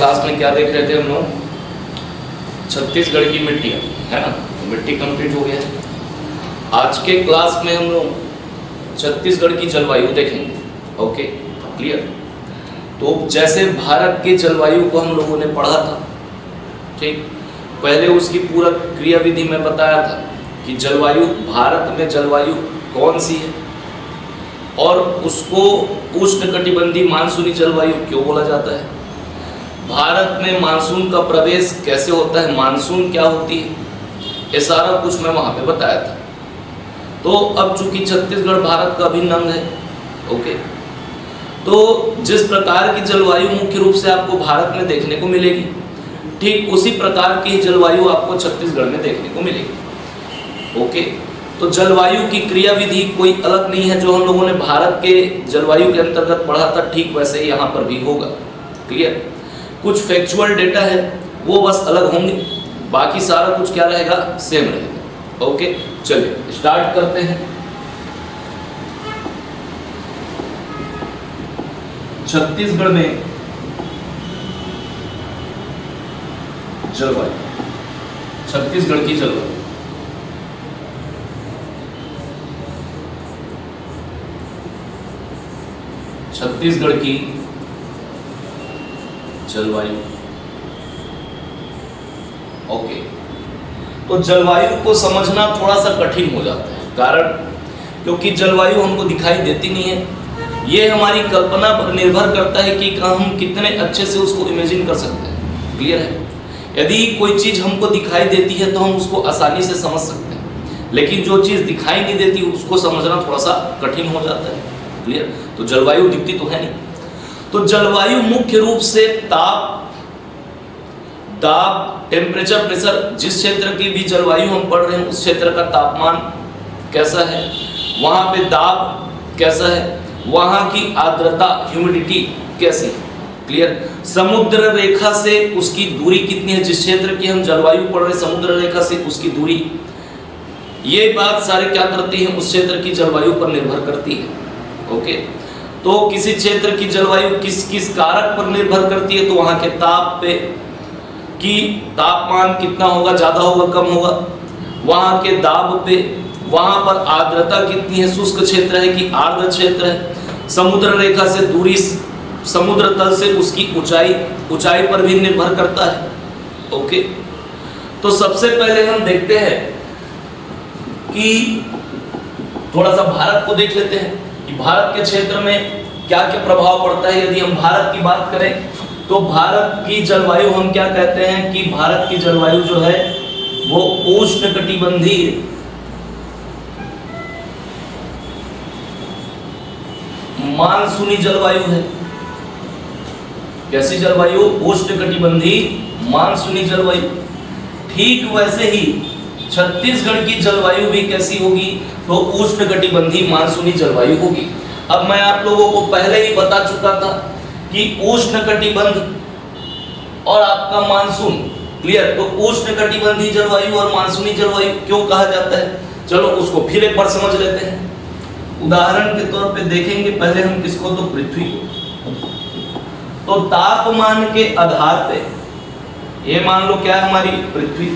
Class में क्या देख रहे थे हम लोग? छत्तीसगढ़ की मिट्टियाँ, है ना? तो मिट्टी कंप्लीट हो गया है। आज के क्लास में हम लोग छत्तीसगढ़ की जलवायु देखेंगे। Okay, clear? तो जैसे भारत के जलवायु को हम लोगों ने पढ़ा था, ठीक, पहले उसकी पूरा क्रियाविधि में बताया था कि जलवायु, भारत में जलवायु कौन सी है और उसको उष्णकटिबंधीय मानसूनी जलवायु क्यों बोला जाता है। भारत में मानसून का प्रवेश कैसे होता है, मानसून क्या होती है, ये सारा कुछ मैं वहाँ पे बताया था। तो अब चूंकि छत्तीसगढ़ भारत का अभिन्न अंग है, ओके, तो जिस प्रकार की जलवायु मुख्य रूप से आपको भारत में देखने को मिलेगी, ठीक उसी प्रकार की जलवायु आपको छत्तीसगढ़ में देखने को मिलेगी। ओके, तो जलवायु की क्रियाविधि कोई अलग नहीं है। जो हम लोगों ने भारत के जलवायु के अंतर्गत पढ़ा था, ठीक वैसे ही यहाँ पर भी होगा। क्लियर? कुछ फैक्चुअल डेटा है वो बस अलग होंगे, बाकी सारा कुछ क्या रहेगा, सेम रहेगा। ओके, चलिए स्टार्ट करते हैं। छत्तीसगढ़ में जलवायु, छत्तीसगढ़ की जलवायु, छत्तीसगढ़ की जलवायु। ओके, तो जलवायु को समझना थोड़ा सा कठिन हो जाता है, कारण क्योंकि जलवायु हमको दिखाई देती नहीं है। ये हमारी कल्पना पर निर्भर करता है कि हम कितने अच्छे से उसको इमेजिन कर सकते हैं। क्लियर है? यदि कोई चीज़ हमको दिखाई देती है तो हम उसको आसानी से समझ सकते हैं, लेकिन जो चीज़ दिखाई नहीं देती उसको समझना थोड़ा सा कठिन हो जाता है। क्लियर? तो जलवायु दिखती तो है नहीं। तो जलवायु मुख्य रूप से दाब, टेम्परेचर, प्रेशर, जिस क्षेत्र की भी जलवायु हम पढ़ रहे हैं उस क्षेत्र का तापमान कैसा है, वहाँ पे दाब कैसा है, वहाँ की आर्द्रता, ह्यूमिडिटी कैसी है। क्लियर? समुद्र रेखा से उसकी दूरी कितनी है, जिस क्षेत्र की हम जलवायु पढ़ रहे हैं समुद्र रेखा से उसकी दूरी, ये बात सारे क्या करती है, उस क्षेत्र की जलवायु पर निर्भर करती है। ओके, तो किसी क्षेत्र की जलवायु किस किस कारक पर निर्भर करती है, तो वहाँ के ताप पे कि तापमान कितना होगा, ज़्यादा होगा, कम होगा, वहाँ के दाब पे, वहाँ पर आर्द्रता कितनी है, शुष्क क्षेत्र है कि आर्द्र क्षेत्र है, समुद्र रेखा से दूरी, समुद्र तल से उसकी ऊंचाई पर भी निर्भर करता है। ओके, तो सबसे पहले हम देखते हैं कि थोड़ा सा भारत को देख लेते हैं कि भारत के क्षेत्र में क्या क्या प्रभाव पड़ता है। यदि हम भारत की बात करें तो भारत की जलवायु हम क्या कहते हैं कि भारत की जलवायु जो है वो उष्णकटिबंधीय मानसूनी जलवायु है। कैसी जलवायु? उष्णकटिबंधीय मानसूनी जलवायु। ठीक वैसे ही छत्तीसगढ़ की जलवायु भी कैसी होगी, तो उष्णकटिबंधीय मानसूनी जलवायु होगी। अब मैं आप लोगों को पहले ही बता चुका था कि उष्णकटिबंध और आपका मानसून, क्लियर? तो उष्णकटिबंधीय जलवायु और मानसूनी जलवायु क्यों कहा जाता है, चलो उसको फिर एक बार समझ लेते हैं। उदाहरण के तौर पे देखेंगे पहले हम किसको, तो पृथ्वी को। तो तापमान के आधार पे, ये मान लो क्या है हमारी पृथ्वी,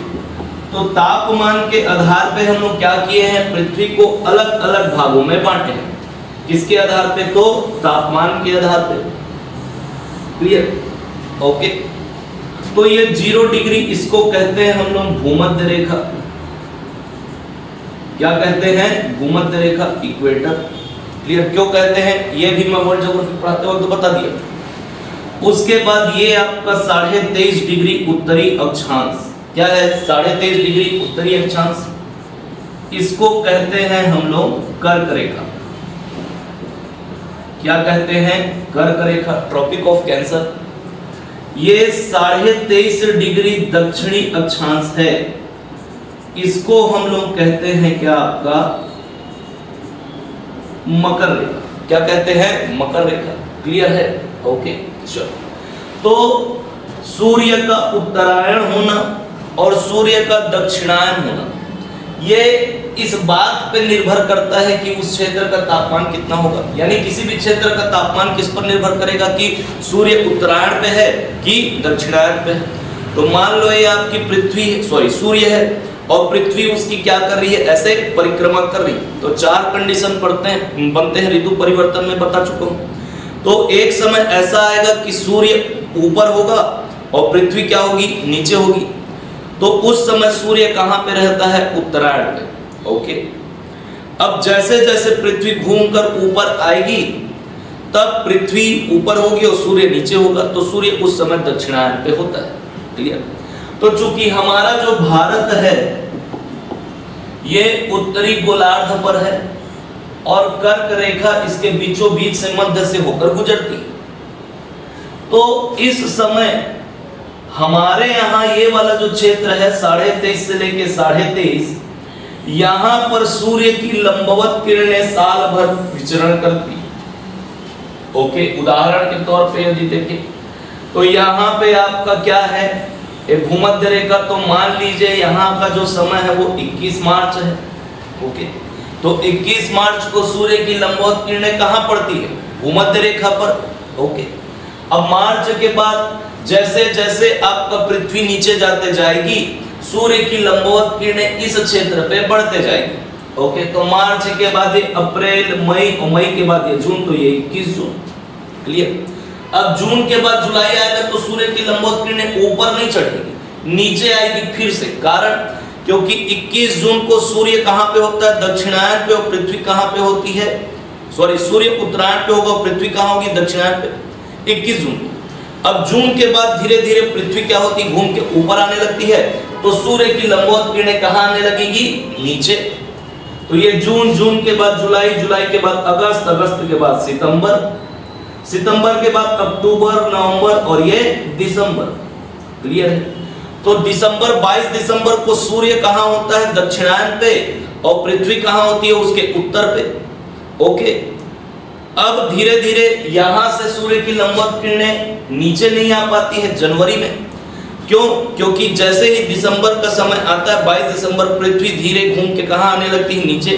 तो तापमान के आधार पे हम लोग क्या किए हैं, पृथ्वी को अलग अलग भागों में बांटे हैं। किसके आधार पे, तो तापमान के आधार पे। क्लियर? ओके, तो ये 0 डिग्री, इसको कहते हैं हम लोग भूमध्य रेखा। क्या कहते हैं? भूमध्य रेखा, इक्वेटर। क्लियर? क्यों कहते हैं, ये भी मैं वर्ल्ड ज्योग्राफी पढ़ाते वक्त तो बता दिया। उसके बाद ये आपका 23.5 डिग्री उत्तरी अक्षांश, क्या है, 23.5 डिग्री उत्तरी अक्षांश, इसको कहते हैं हम लोग कर्क रेखा। क्या कहते हैं? कर्क रेखा, ट्रॉपिक ऑफ कैंसर। ये 23.5 डिग्री दक्षिणी अक्षांश है, इसको हम लोग कहते हैं क्या, आपका मकर रेखा। क्या कहते हैं? मकर रेखा। क्लियर है? ओके, चलो। तो सूर्य का उत्तरायण होना और सूर्य का दक्षिणायन होना, ये इस बात पे निर्भर करता है कि उस क्षेत्र का तापमान कितना होगा। यानी किसी भी क्षेत्र का तापमान किस पर निर्भर करेगा कि सूर्य उत्तरायण पे है कि दक्षिणायन पे है। तो मान लो ये आपकी सूर्य है और पृथ्वी उसकी क्या कर रही है, ऐसे परिक्रमा कर रही है। तो 4 कंडीशन बनते हैं ऋतु परिवर्तन में, बता चुका हूं। तो एक समय ऐसा आएगा कि सूर्य ऊपर होगा और पृथ्वी क्या होगी, नीचे होगी। तो उस समय सूर्य कहां पे रहता है, उत्तरायण पे। ओके, अब जैसे जैसे पृथ्वी घूमकर ऊपर आएगी तब पृथ्वी ऊपर होगी और सूर्य नीचे होगा, तो सूर्य उस समय दक्षिणायन पे होता है। क्लियर। तो चूंकि हमारा जो भारत है ये उत्तरी गोलार्ध पर है और कर्क रेखा इसके बीचों बीच से मध्य से होकर गुजरती है, तो इस समय हमारे यहाँ ये वाला जो क्षेत्र है 23.5 से लेके 23.5, यहां पर सूर्य की लंबवत किरणें साल भर विचरण करती। ओके, उदाहरण के तौर पे यदि देखें तो यहाँ पे आपका क्या है, एक भूमध्य रेखा। तो मान लीजिए यहाँ का जो समय है वो 21 मार्च है। ओके, तो 21 मार्च को सूर्य की लंबवत किरणें कहाँ पड़ती है, भूमध्य रेखा पर। ओके, अब मार्च के बाद जैसे जैसे आपका पृथ्वी नीचे जाते जाएगी सूर्य की लंबवत किरणें इस क्षेत्र पे बढ़ते जाएगी। ओके, तो मार्च के बाद ये अप्रैल, मई और मई के बाद ये जून, तो ये 21 जून। क्लियर। अब जून के बाद जुलाई आएगा तो सूर्य की लंबवत किरणें ऊपर नहीं चढ़ेगी, नीचे आएगी फिर से। कारण क्योंकि 21 जून को सूर्य कहां पे होता है, दक्षिणायन पे, और पृथ्वी कहां पे होती है, सूर्य उत्तरायण पे होगा और पृथ्वी कहां होगी, दक्षिणायन पे, 21 जून। अब जून के बाद धीरे धीरे पृथ्वी क्या होती है, घूम के ऊपर आने लगती है, तो सूर्य की लंबवत किरणें कहां आने लगेगी, नीचे। तो ये जून, जून के बाद जुलाई, जुलाई के बाद अगस्त, अगस्त के बाद सितंबर, सितंबर के बाद अक्टूबर, नवंबर और ये दिसंबर। क्लियर है। तो दिसंबर, 22 दिसंबर को सूर्य कहां होता है, दक्षिणायन पे, और पृथ्वी कहां होती है, उसके उत्तर पे। ओके, अब धीरे धीरे यहां से सूर्य की लंबवत किरणें नीचे नहीं आ पाती है जनवरी में। क्यों? क्योंकि जैसे ही दिसंबर का समय आता है 22 दिसंबर, पृथ्वी धीरे घूम के कहां आने लगती है, नीचे।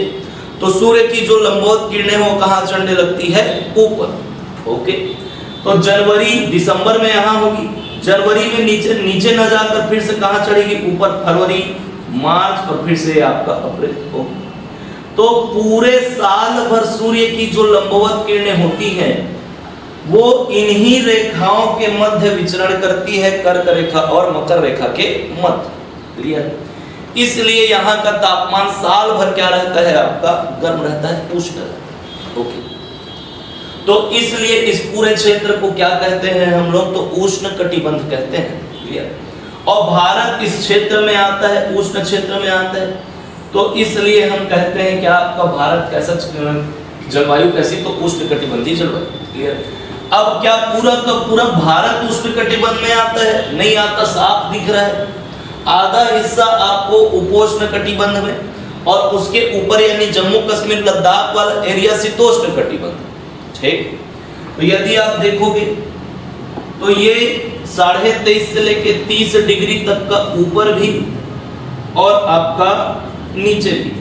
तो सूर्य की जो लंबवत किरणें वो कहां चढ़ने लगती है, ऊपर। ओके, तो जनवरी, दिसंबर में यहां होगी, जनवरी में नीचे न जाकर फिर से कहां चढ़ेगी, ऊपर, फरवरी, मार्च और फिर से आपका अप्रैल। तो पूरे साल भर सूर्य की जो लंबवत किरणें होती हैं वो इन्हीं रेखाओं के मध्य विचरण करती है, कर्क रेखा और मकर रेखा के मध्य। क्लियर। इसलिए यहाँ का तापमान साल भर क्या रहता है, आपका गर्म रहता है, उष्ण। ओके, तो इसलिए इस पूरे क्षेत्र को क्या कहते हैं हम लोग, तो उष्ण कटिबंध कहते हैं। क्लियर। और भारत इस क्षेत्र में आता है, उष्ण क्षेत्र में आता है, तो इसलिए हम कहते हैं कि आपका भारत कैसा जलवायु कैसी, तो उष्ण कटिबंधीय जलवायु। क्लियर। अब क्या पूरा का पूरा भारत उष्ण कटिबंध में आता है, नहीं आता, साफ दिख रहा है। आधा हिस्सा आपको उपोष्ण कटिबंध में और उसके ऊपर यानी जम्मू कश्मीर लद्दाख वाला एरिया शीतोष्ण कटिबंध। ठीक। तो यदि आप देखोगे तो ये 23.5 से लेके 30 डिग्री तक का ऊपर भी और आपका नीचे भी,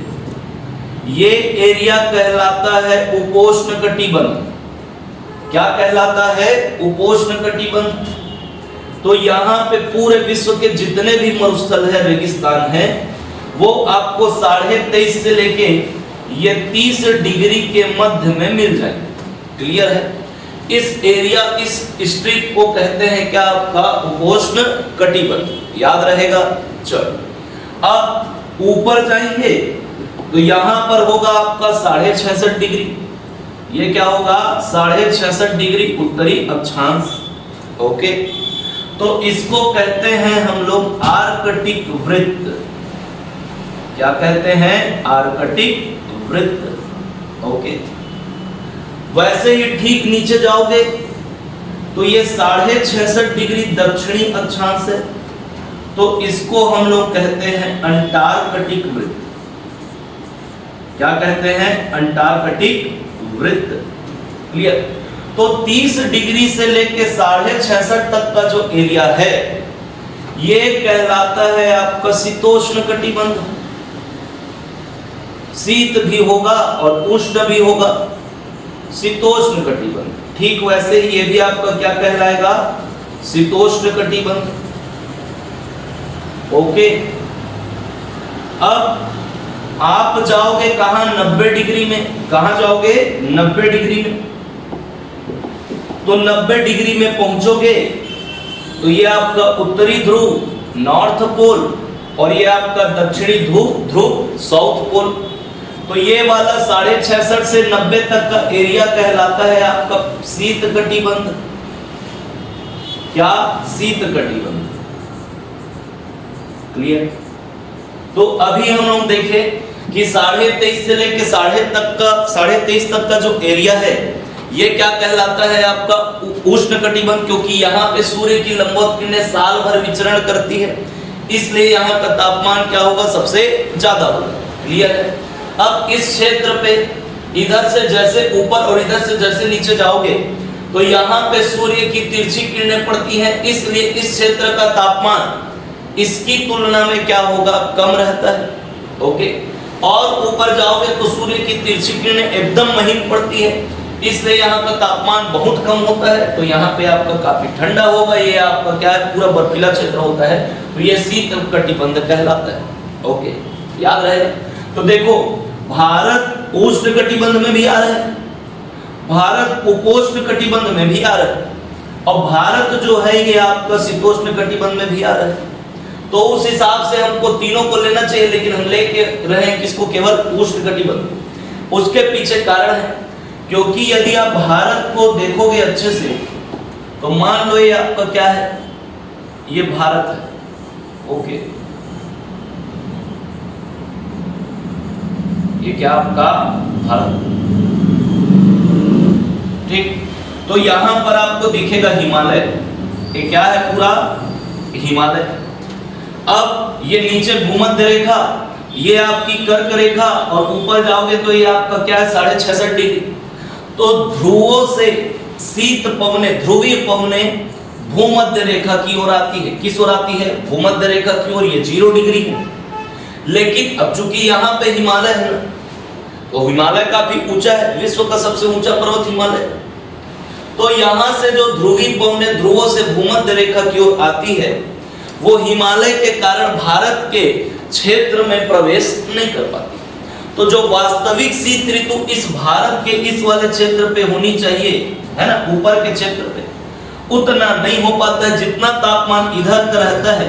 ये एरिया कहलाता है उपोष्ण कटिबंध। क्या कहलाता है, उपोष्ण कटिबंध। तो यहाँ पे पूरे विश्व के जितने भी मरुस्थल है, रेगिस्तान है, वो आपको 23.5 से लेके ये 30 डिग्री के मध्य में मिल जाएंगे। क्लियर है। इस एरिया, इस स्ट्रिप को कहते हैं क्या, आपका उपोष्ण कटिबंध। याद रहेगा। चलो अब ऊपर जाएंगे तो यहां पर होगा आपका 66.5 डिग्री। ये क्या होगा, 66.5 डिग्री उत्तरी अक्षांश। ओके, तो इसको कहते हैं हम लोग आर्कटिक वृत्त। क्या कहते हैं, आर्कटिक वृत्त। ओके, वैसे ही ठीक नीचे जाओगे तो ये 66.5 डिग्री दक्षिणी अक्षांश है, तो इसको हम लोग कहते हैं अंटार्कटिक वृत्त। क्या कहते हैं, अंटार्कटिक वृत्त। क्लियर। तो 30 डिग्री से लेके 66.5 तक का जो एरिया है ये कहलाता है आपका शीतोष्ण कटिबंध। शीत भी होगा और उष्ण भी होगा, शीतोष्ण कटिबंध। ठीक वैसे ही ये भी आपका क्या कहलाएगा, शीतोष्ण कटिबंध। ओके, अब आप जाओगे कहां, 90 डिग्री में। कहां जाओगे, 90 डिग्री में। तो 90 डिग्री में पहुंचोगे तो ये आपका उत्तरी ध्रुव नॉर्थ पोल और ये आपका दक्षिणी ध्रुव साउथ पोल। तो ये वाला 66.5 से 90 तक का एरिया कहलाता है आपका शीत कटिबंध। क्या, शीत कटिबंध। क्लियर। तो अभी हम लोग देखें कि 23.5 से लेके 23.5 तक का जो एरिया है ये क्या कहलाता है आपका उष्ण कटिबंध, क्योंकि यहाँ पे सूर्य की लंबवत किरणें साल भर विचरण करती है, इसलिए यहाँ का तापमान क्या होगा, सबसे ज्यादा होगा। क्लियर है। अब इस क्षेत्र पे इधर से जैसे ऊपर और इधर से जैसे नीचे जाओगे तो यहाँ पे सूर्य की तिरछी किरणें पड़ती हैं, इसलिए इस क्षेत्र का तापमान इसकी तुलना में क्या होगा, कम रहता है। ओके, और ऊपर जाओगे तो सूर्य की तिरछी किरणें एकदम महीन पड़ती है, इसलिए यहाँ का तापमान बहुत कम होता है। तो यहाँ पे आपका काफी ठंडा होगा, ये आपका क्या है, पूरा बर्फीला क्षेत्र होता है, तो ये शीत कटिबंध कहलाता है। ओके, याद रहे। तो देखो, भारत उष्ण कटिबंध में भी आ रहा है, भारत उपोष्ण कटिबंध में भी आ रहा है, और भारत जो है ये आपका शीतोष्ण कटिबंध में भी आ रहा है। तो उस हिसाब से हमको तीनों को लेना चाहिए, लेकिन हम लेके रहे किसको, केवल उष्ण कटिबंध। उसके पीछे कारण है, क्योंकि यदि आप भारत को देखोगे अच्छे से तो मान लो ये आपका क्या है, ये भारत है। ओके, ये क्या आपका भारत। ठीक, तो यहां पर आपको दिखेगा हिमालय, ये क्या है, पूरा हिमालय। अब ये नीचे भूमध्य रेखा, ये आपकी कर्क रेखा, और ऊपर जाओगे तो ये आपका क्या है, 66.5 डिग्री। तो ध्रुवों से शीत पवने, ध्रुवीय पवने भूमध्य रेखा की ओर आती है। किस ओर आती है, भूमध्य रेखा की ओर। ये 0 डिग्री है, लेकिन अब चूंकि यहाँ पे हिमालय है ना, तो हिमालय काफी ऊंचा है, विश्व का सबसे ऊंचा पर्वत हिमालय। तो यहाँ से जो ध्रुवीय पवने ध्रुवों से भूमध्य रेखा की ओर आती है, वो हिमालय के कारण भारत के क्षेत्र में प्रवेश नहीं कर पाती। तो जो वास्तविक शीत ऋतु इस भारत के इस वाले क्षेत्र पे होनी चाहिए, है ना, ऊपर के क्षेत्र पे, उतना नहीं हो पाता है। जितना तापमान इधर का रहता है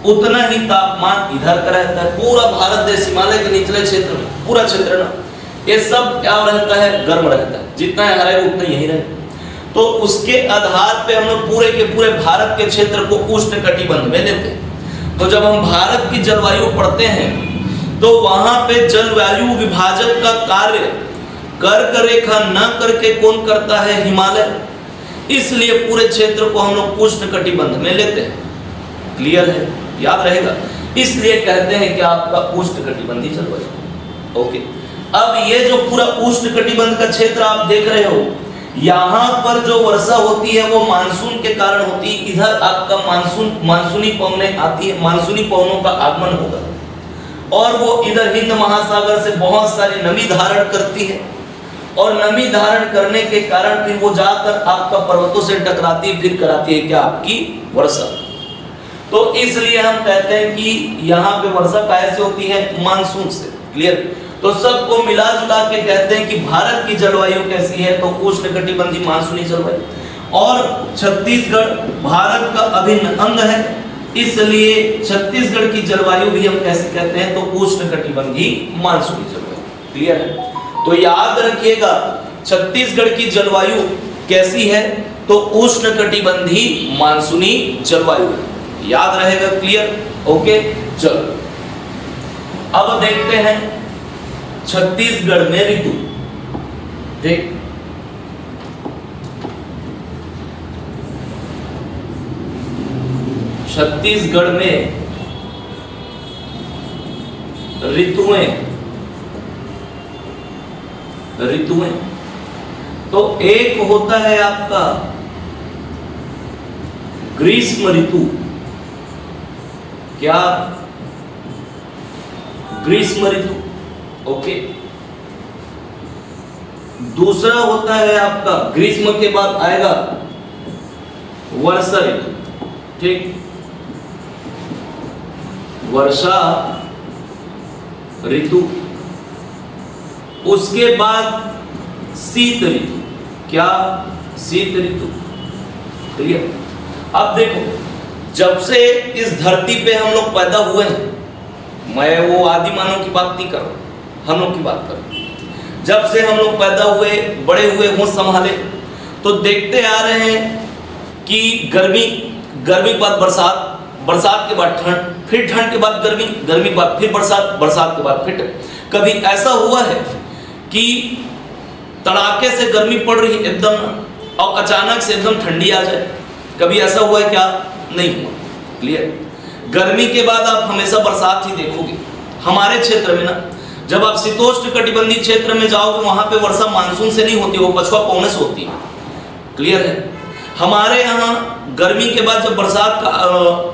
उतना ही तापमान इधर का रहता है। पूरा भारत देश हिमालय के निचले क्षेत्र में, पूरा क्षेत्र ना, ये सब क्या रहता है, गर्म रहता है। जितना यहाँ रहेगा उतना यही रहेगा। तो उसके आधार पे हम लोग पूरे के पूरे भारत के क्षेत्र को उष्ण कटिबंध में लेते हैं। तो जब हम भारत की जलवायु पढ़ते हैं तो वहां पे जलवायु विभाजन का कार्य कर्क रेखा न करके कौन करता है, हिमालय। इसलिए पूरे क्षेत्र को हम लोग उष्ण कटिबंध में लेते हैं। क्लियर है, याद रहेगा। इसलिए कहते हैं कि आपका उष्ण कटिबंधीय जलवायु। ओके, अब ये जो पूरा उष्ण कटिबंध का क्षेत्र आप देख रहे हो, यहाँ पर जो वर्षा होती है वो मानसून के कारण होती है। इधर आपका मानसूनी पवनें आती है, मानसूनी पवनों का आगमन होगा, और वो इधर हिंद महासागर से बहुत सारी नमी धारण करती है, और नमी धारण करने के कारण फिर वो जाकर आपका पर्वतों से टकराती है, फिर कराती है क्या, आपकी वर्षा। तो इसलिए हम कहते हैं कि यहाँ पे वर्षा कैसे होती है, मानसून से। क्लियर। तो सबको मिला जुला के कहते हैं कि भारत की जलवायु कैसी है, तो उष्ण कटिबंधीय मानसूनी जलवायु। और छत्तीसगढ़ भारत का अभिन्न अंग है, इसलिए छत्तीसगढ़ की जलवायु भी हम कैसे कहते हैं, तो उष्ण कटिबंधीय मानसूनी जलवायु। क्लियर है। तो याद रखिएगा छत्तीसगढ़ की जलवायु कैसी है, तो उष्ण कटिबंधीय मानसूनी जलवायु है। याद रहेगा। क्लियर। ओके, चलो अब देखते हैं छत्तीसगढ़ में ऋतु। ठीक, छत्तीसगढ़ में ऋतुएं तो एक होता है आपका ग्रीष्म ऋतु। क्या? ग्रीष्म ऋतु। ओके। दूसरा होता है आपका ग्रीष्म के बाद आएगा वर्षा ऋतु, ठीक, वर्षा ऋतु। उसके बाद शीत ऋतु, क्या, शीत ऋतु, क्लियर। अब देखो, जब से इस धरती पे हम लोग पैदा हुए हैं, मैं वो आदि मानव की बात नहीं कर रहा, हम लोग की बात कर रहा हूं। जब से हम लोग पैदा हुए, बड़े हुए, होश संभाले, तो देखते आ रहे हैं कि गर्मी, गर्मी के बाद बरसात, बरसात के बाद ठंड, फिर ठंड के बाद गर्मी, गर्मी के बाद फिर बरसात, बरसात के बाद फिर ठंड। कभी ऐसा हुआ है कि तड़ाके से गर्मी पड़ रही एकदम और अचानक से एकदम ठंडी आ जाए? कभी ऐसा हुआ है क्या? नहीं हुआ, क्लियर। गर्मी के बाद आप हमेशा बरसात ही देखोगे। हमारे क्षेत्र में ना, जब आप शीतोष्ण कटिबंधीय क्षेत्र में जाओगे, वहां पे वर्षा मानसून से नहीं होती, वो पछुआ पौने से होती है, क्लियर है। हमारे यहाँ गर्मी के बाद जब बरसात का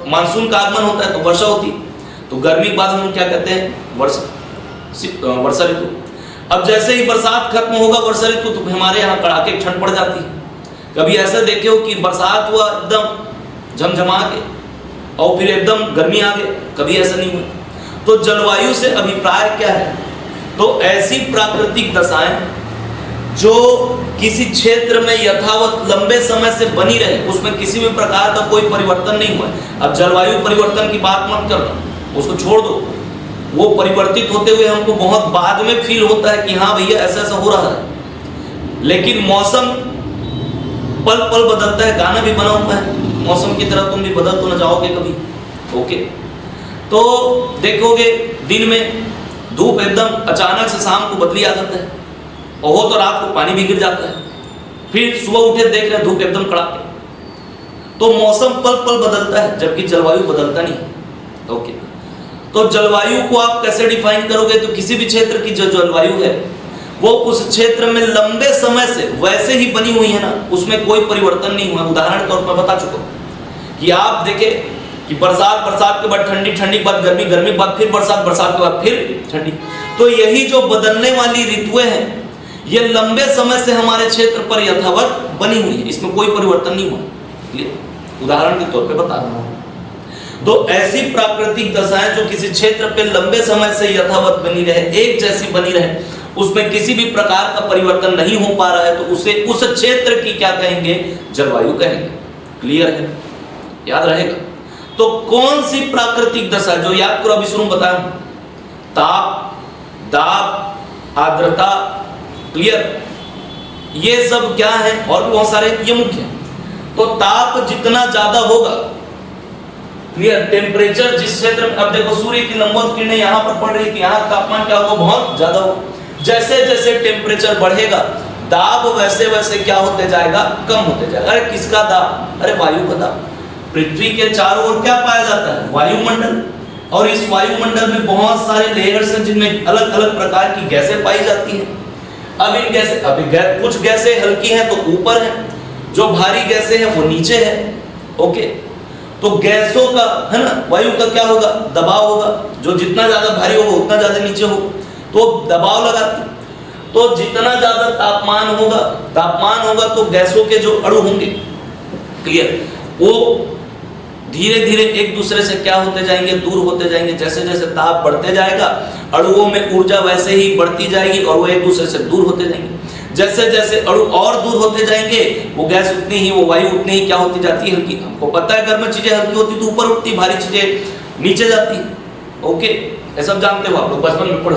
मानसून का आगमन होता है तो वर्षा होती है। तो गर्मी के बाद हम लोग क्या कहते हैं? वर्षा ऋतु। अब जैसे ही बरसात खत्म होगा वर्षा ऋतु, तो हमारे यहाँ कड़ाके ठंड पड़ जाती है। कभी ऐसा देखे हो कि बरसात हुआ एकदम झमझमा के और फिर एकदम गर्मी आ गई? कभी ऐसा नहीं हुआ। तो जलवायु से अभिप्राय क्या है? तो ऐसी प्राकृतिक दशाएं जो किसी क्षेत्र में यथावत लंबे समय से बनी रहे, उसमें किसी भी प्रकार का कोई परिवर्तन नहीं हुआ। अब जलवायु परिवर्तन की बात मत करना, उसको छोड़ दो। वो परिवर्तित होते हुए हमको बहुत बाद में फील होता है कि हाँ भैया ऐसा ऐसा हो रहा है। लेकिन मौसम पल पल बदलता है, गाना भी बना हुआ है, मौसम की तरह तुम भी बदल तो न जाओगे कभी, ओके। तो देखोगे दिन में धूप एकदम अचानक से शाम को बदली आ जाता है, और हो तो रात को पानी भी गिर जाता है, फिर सुबह उठे देख रहे धूप एकदम कड़ाके। तो मौसम पल पल बदलता है, जबकि जलवायु बदलता नहीं, ओके। तो जलवायु को आप कैसे डिफाइन करोगे? तो किसी भी क्षेत्र की जो जलवायु है वो उस क्षेत्र में लंबे समय से वैसे ही बनी हुई है ना, उसमें कोई परिवर्तन नहीं हुआ। उदाहरण के तौर पर बता चुका हूं कि आप देखें कि बरसात, बरसात के बाद ठंडी, ठंडी के बाद गर्मी, गर्मी के बाद फिर बरसात, बरसात के बाद फिर ठंडी। तो यही जो बदलने वाली ऋतुएं हैं, ये लंबे समय से हमारे क्षेत्र पर यथावत बनी हुई है, इसमें कोई परिवर्तन नहीं हुआ, क्लियर। उदाहरण के तौर पे बता रहा हूं। तो ऐसी प्राकृतिक दशाएं जो किसी क्षेत्र पे लंबे समय से यथावत बनी रहे, एक जैसी बनी रहे, उसमें किसी भी प्रकार का परिवर्तन नहीं हो पा रहा है, तो उसे उस क्षेत्र की क्या कहेंगे? जलवायु कहेंगे, क्लियर है, याद रहेगा। तो कौन सी प्राकृतिक दशा, जो याद करो अभी शुरू बताया, ताप, दाब, आर्द्रता, क्लियर, ये सब क्या है? और भी बहुत सारे, ये मुख्य है। तो ताप जितना ज्यादा होगा, क्लियर, टेम्परेचर जिस क्षेत्र में, अब देखो सूर्य की लंबवत किरणें यहाँ पर पड़ रही थी, यहाँ तापमान क्या होगा? बहुत ज्यादा होगा। जैसे जैसे टेम्परेचर बढ़ेगा, दाब वैसे वैसे क्या होते जाएगा? कम होते जाएगा। अरे किसका दाब? अरे वायु का दाब। पृथ्वी के चारों ओर क्या पाया जाता है? वायुमंडल। और इस वायुमंडल में बहुत सारे लेयर्स हैं जिनमें अलग अलग प्रकार की गैसें पाई जाती हैं। अब इन गैसें, कुछ गैसें हल्की हैं तो ऊपर है, जो भारी गैसें हैं वो नीचे है, ओके। तो गैसों का, है ना, वायु का क्या होगा? दबाव होगा, जो जितना ज्यादा भारी होगा उतना ज्यादा नीचे होगा, तो दबाव लगाती। तो जितना ज्यादा तापमान होगा तो गैसों के जो अणु होंगे, क्लियर, वो धीरे धीरे एक दूसरे से क्या होते जाएंगे? दूर होते जाएंगे। जैसे जैसे ताप बढ़ते जाएगा, अणुओं में ऊर्जा वैसे ही बढ़ती जाएगी और वो एक दूसरे से दूर होते जाएंगे। जैसे जैसे अणु और दूर होते जाएंगे, वो गैस उतनी ही, वो वायु उतनी ही क्या होती जाती है? हल्की। हमको पता है गर्म चीजें हल्की होती तो ऊपर उठती, भारी चीजें नीचे जाती, ओके। ये सब जानते हो आप लोग, बचपन में पढ़ो।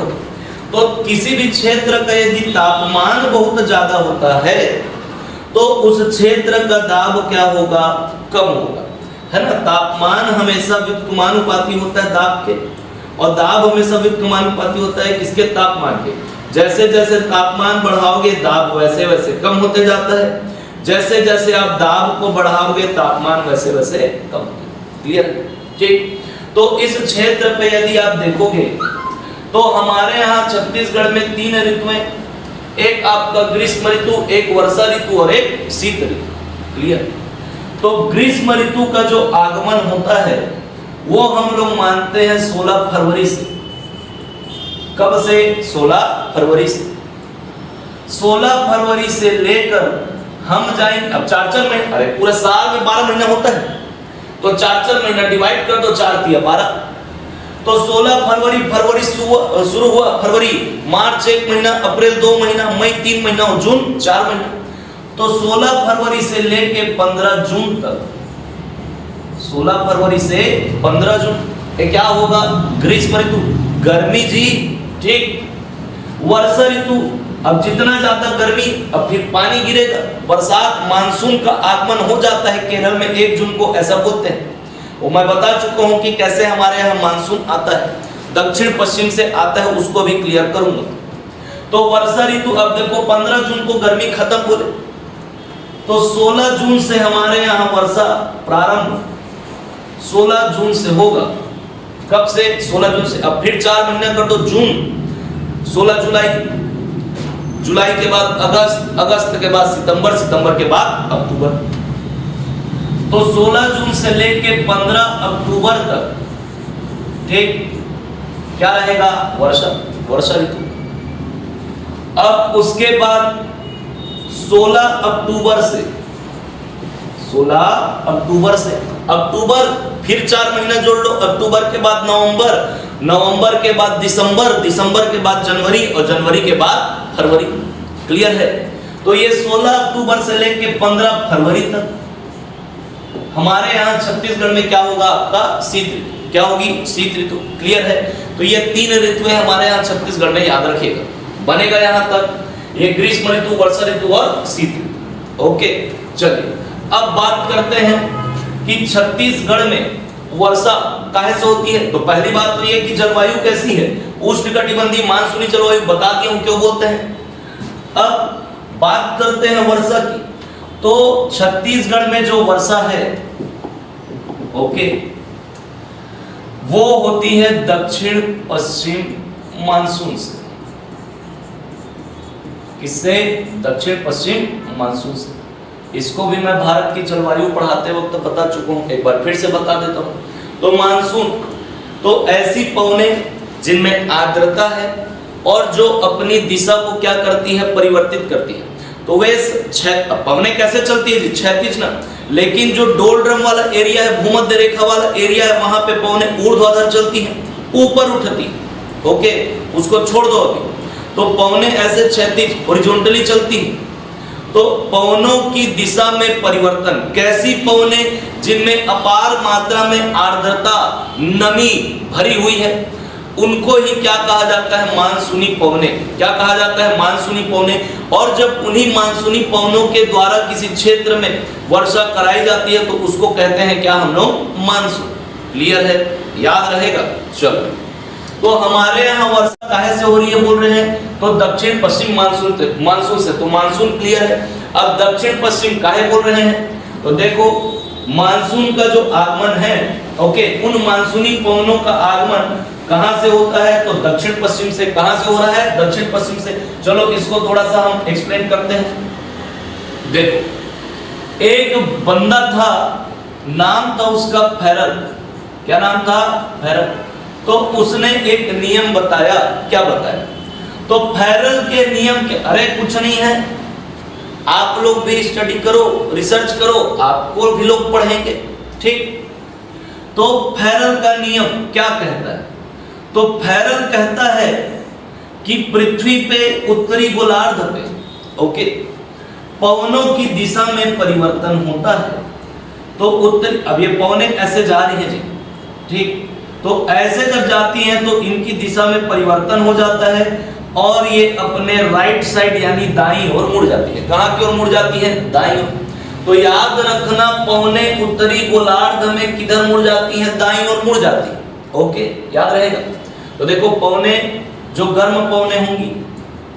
तो किसी भी क्षेत्र का यदि तापमान बहुत ज्यादा होता है तो उस क्षेत्र का दाब क्या होगा? कम होगा, है ना। तापमान हमेशा व्युत्क्रमानुपाती होता है दाब के, और दाब हमेशा व्युत्क्रमानुपाती होता है किसके? तापमान के। जैसे जैसे तापमान बढ़ाओगे दाब वैसे वैसे कम होते जाता है, जैसे जैसे आप दाब को बढ़ाओगे तापमान वैसे वैसे कम, क्लियर, ठीक। तो इस क्षेत्र पे यदि आप देखोगे तो हमारे यहाँ छत्तीसगढ़ में 3 ऋतुएं, एक आपका ग्रीष्म ऋतु, एक वर्षा ऋतु और एक शीत ऋतु, क्लियर। तो ग्रीष्म ऋतु का जो आगमन होता है वो हम लोग मानते हैं 16 फरवरी से। कब से? 16 फरवरी से। 16 फरवरी से लेकर हम जाएंगे, अब 4 महीने, अरे पूरे साल में 12 महीना होता है, तो 4 महीना डिवाइड कर दो, 4 तिया 12। तो 16 फरवरी शुरू हुआ, फरवरी, मार्च 1 महीना, अप्रैल 2 महीना, मई 3 महीना और जून 4 महीना। तो 16 फरवरी से लेके 15 जून तक, 16 फरवरी से 15 जून ये क्या होगा? ग्रीष्म ऋतु, गर्मी जी, ठीक। वर्षा ऋतु, अब जितना ज्यादा गर्मी, अब फिर पानी गिरेगा, बरसात, मानसून का आगमन हो जाता है केरल में 1 जून को, ऐसा बोलते हैं। वो मैं बता चुका हूं कि कैसे हमारे यहाँ मानसून आता है, दक्षिण पश्चिम से आता है, उसको भी क्लियर करूंगा। तो वर्षा ऋतु, अब देखो 15 जून को गर्मी खत्म हो गई, तो 16 जून से हमारे यहाँ वर्षा प्रारंभ 16 जून से होगा। कब से? 16 जून से। अब फिर 4 महीना कर दो, जून, 16 जुलाई, जुलाई के बाद अगस्त, अगस्त के बाद सितंबर, सितंबर के बाद अक्टूबर। तो 16 जून से लेके 15 अक्टूबर तक, ठीक, क्या रहेगा? वर्षा, वर्षा ऋतु। अब उसके बाद 16 अक्टूबर से, 16 अक्टूबर से अक्टूबर, फिर 4 महीना जोड़ लो, अक्टूबर के बाद नवंबर, नवंबर के बाद दिसंबर, दिसंबर के बाद जनवरी और जनवरी के बाद फरवरी। क्लियर है? तो ये 16 अक्टूबर से लेके 15 फरवरी तक हमारे यहाँ छत्तीसगढ़ में क्या होगा? आपका शीत ऋतु। क्या होगी? शीत ऋतु। क्लियर है? तो ये 3 ऋतुएं हमारे यहाँ छत्तीसगढ़ में, याद रखिएगा, बनेगा यहाँ तक। ये ग्रीष्म ऋतु, वर्षा ऋतु और शीत ऋतु। ओके, चलिए अब बात करते हैं कि छत्तीसगढ़ में वर्षा काहे से होती है। तो पहली बात तो ये कि जलवायु कैसी है? उष्णकटिबंधीय मानसूनी जलवायु, बता दिया हूं क्यों बोलते हैं। अब बात करते हैं वर्षा की। तो छत्तीसगढ़ में जो वर्षा है, ओके, वो होती है दक्षिण पश्चिम मानसून से। किससे? दक्षिण पश्चिम मानसून से। इसको भी मैं भारत की जलवायु पढ़ाते वक्त बता चुका हूं, एक बार फिर से बता देता हूं। तो मानसून तो ऐसी पवनें जिनमें आर्द्रता है और जो अपनी दिशा को क्या करती है? परिवर्तित करती है। तो वे पवनें कैसे चलती है? क्षैतिज ना, लेकिन जो डोलड्रम वाला एरिया है, भूमध्य रेखा वाला एरिया है, वहां पे पवनें ऊर्ध्वाधर चलती हैं, ऊपर उठती है। ओके, उसको छोड़ दो अभी। तो पवनें ऐसे क्षैतिज, हॉरिजॉन्टली चलती हैं। तो पवनों की दिशा में परिवर्तन, कैसी पवनें? जिनमें अपार मात्रा में आर्द्रता, नमी भरी हुई है, उनको ही क्या कहा जाता है? मानसूनी पवनें। क्या कहा जाता है? मानसूनी पवनें। और जब उन्हीं मानसूनी पवनों के द्वारा किसी क्षेत्र में वर्षा कराई जाती है तो उसको कहते हैं क्या हम लोग? मानसून। क्लियर है? याद रहेगा? चलो, तो हमारे यहाँ वर्षा काहे से हो रही है बोल रहे हैं? तो दक्षिण पश्चिम मानसून से। तो मानसून क्लियर है। अब दक्षिण पश्चिम काहे बोल रहे हैं? तो देखो, मानसून का जो आगमन है, ओके, उन मानसूनी पवनों का आगमन कहां से होता है? तो दक्षिण पश्चिम से। कहां से हो रहा है? दक्षिण पश्चिम से। चलो इसको थोड़ा सा हम एक्सप्लेन करते हैं। देखो, एक बंदा था, नाम था उसका फेरल। क्या नाम था? फेरल। तो उसने एक नियम बताया। क्या बताया? तो फेरल के नियम के, अरे कुछ नहीं है, आप लोग भी स्टडी करो, रिसर्च करो, आपको भी लोग पढ़ेंगे, ठीक। तो फेरल का नियम क्या कहता है? तो फेरल कहता है कि पृथ्वी पे उत्तरी गोलार्ध पे, ओके, पवनों की दिशा में परिवर्तन होता है। तो उत्तरी, अब ये पवनें ऐसे जा रही हैं जी, ठीक, तो ऐसे जब जाती हैं तो इनकी दिशा में परिवर्तन हो जाता है और ये अपने राइट साइड यानी दाईं ओर मुड़ जाती है। कहां की ओर मुड़ जाती है? दाईं ओर। तो याद रखना, पवनें उत्तरी गोलार्ध में किधर मुड़ जाती हैं? दाईं ओर मुड़ जाती है। ओके, याद रहेगा। तो देखो, पवनें जो गर्म पवनें होंगी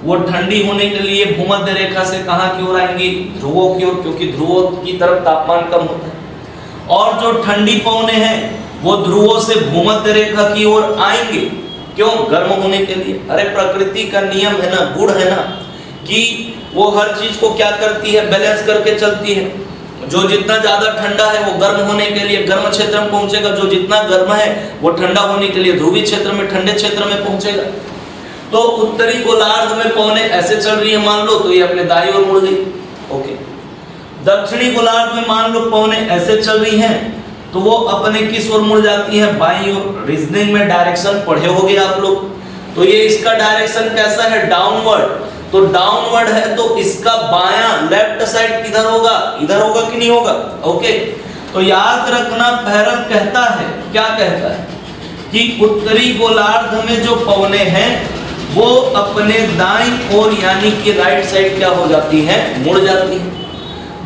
वो ठंडी होने के लिए भूमध्य रेखा से कहां की ओर आएंगी? ध्रुवों की ओर, क्योंकि ध्रुवों की तरफ तापमान कम होता है। और जो ठंडी पवनें हैं वो ध्रुवों से भूमध्य रेखा की ओर आएंगे। क्यों? गर्म होने के लिए। अरे प्रकृति का नियम है ना, गुण है ना, कि वो हर चीज को क्या करती है? बैलेंस करके चलती है। जो जितना ज्यादा ठंडा है वो गर्म होने के लिए गर्म क्षेत्र में पहुंचेगा, जो जितना गर्म है वो ठंडा होने के लिए ध्रुवीय क्षेत्र में, ठंडे क्षेत्र में पहुंचेगा। तो उत्तरी गोलार्ध में पवनें ऐसे चल रही है मान लो, तो ये अपने दाईं ओर मुड़ गई। ओके, दक्षिणी गोलार्ध में मान लो पवनें ऐसे चल रही हैं, तो वो अपने किस ओर मुड़ जाती हैं? बाईं ओर। रीजनिंग में डायरेक्शन पढ़े होंगे आप लोग, तो ये इसका डायरेक्शन कैसा है? डाउनवर्ड। तो डाउनवर्ड है तो इसका बायां लेफ्ट साइड किधर होगा? इधर होगा कि नहीं होगा? ओके, तो याद रखना फैरल कहता है, क्या कहता है कि उत्तरी गोलार्ध में जो पवनें हैं वो अपने दाईं ओर यानी कि राइट साइड क्या हो जाती है? मुड़ जाती है।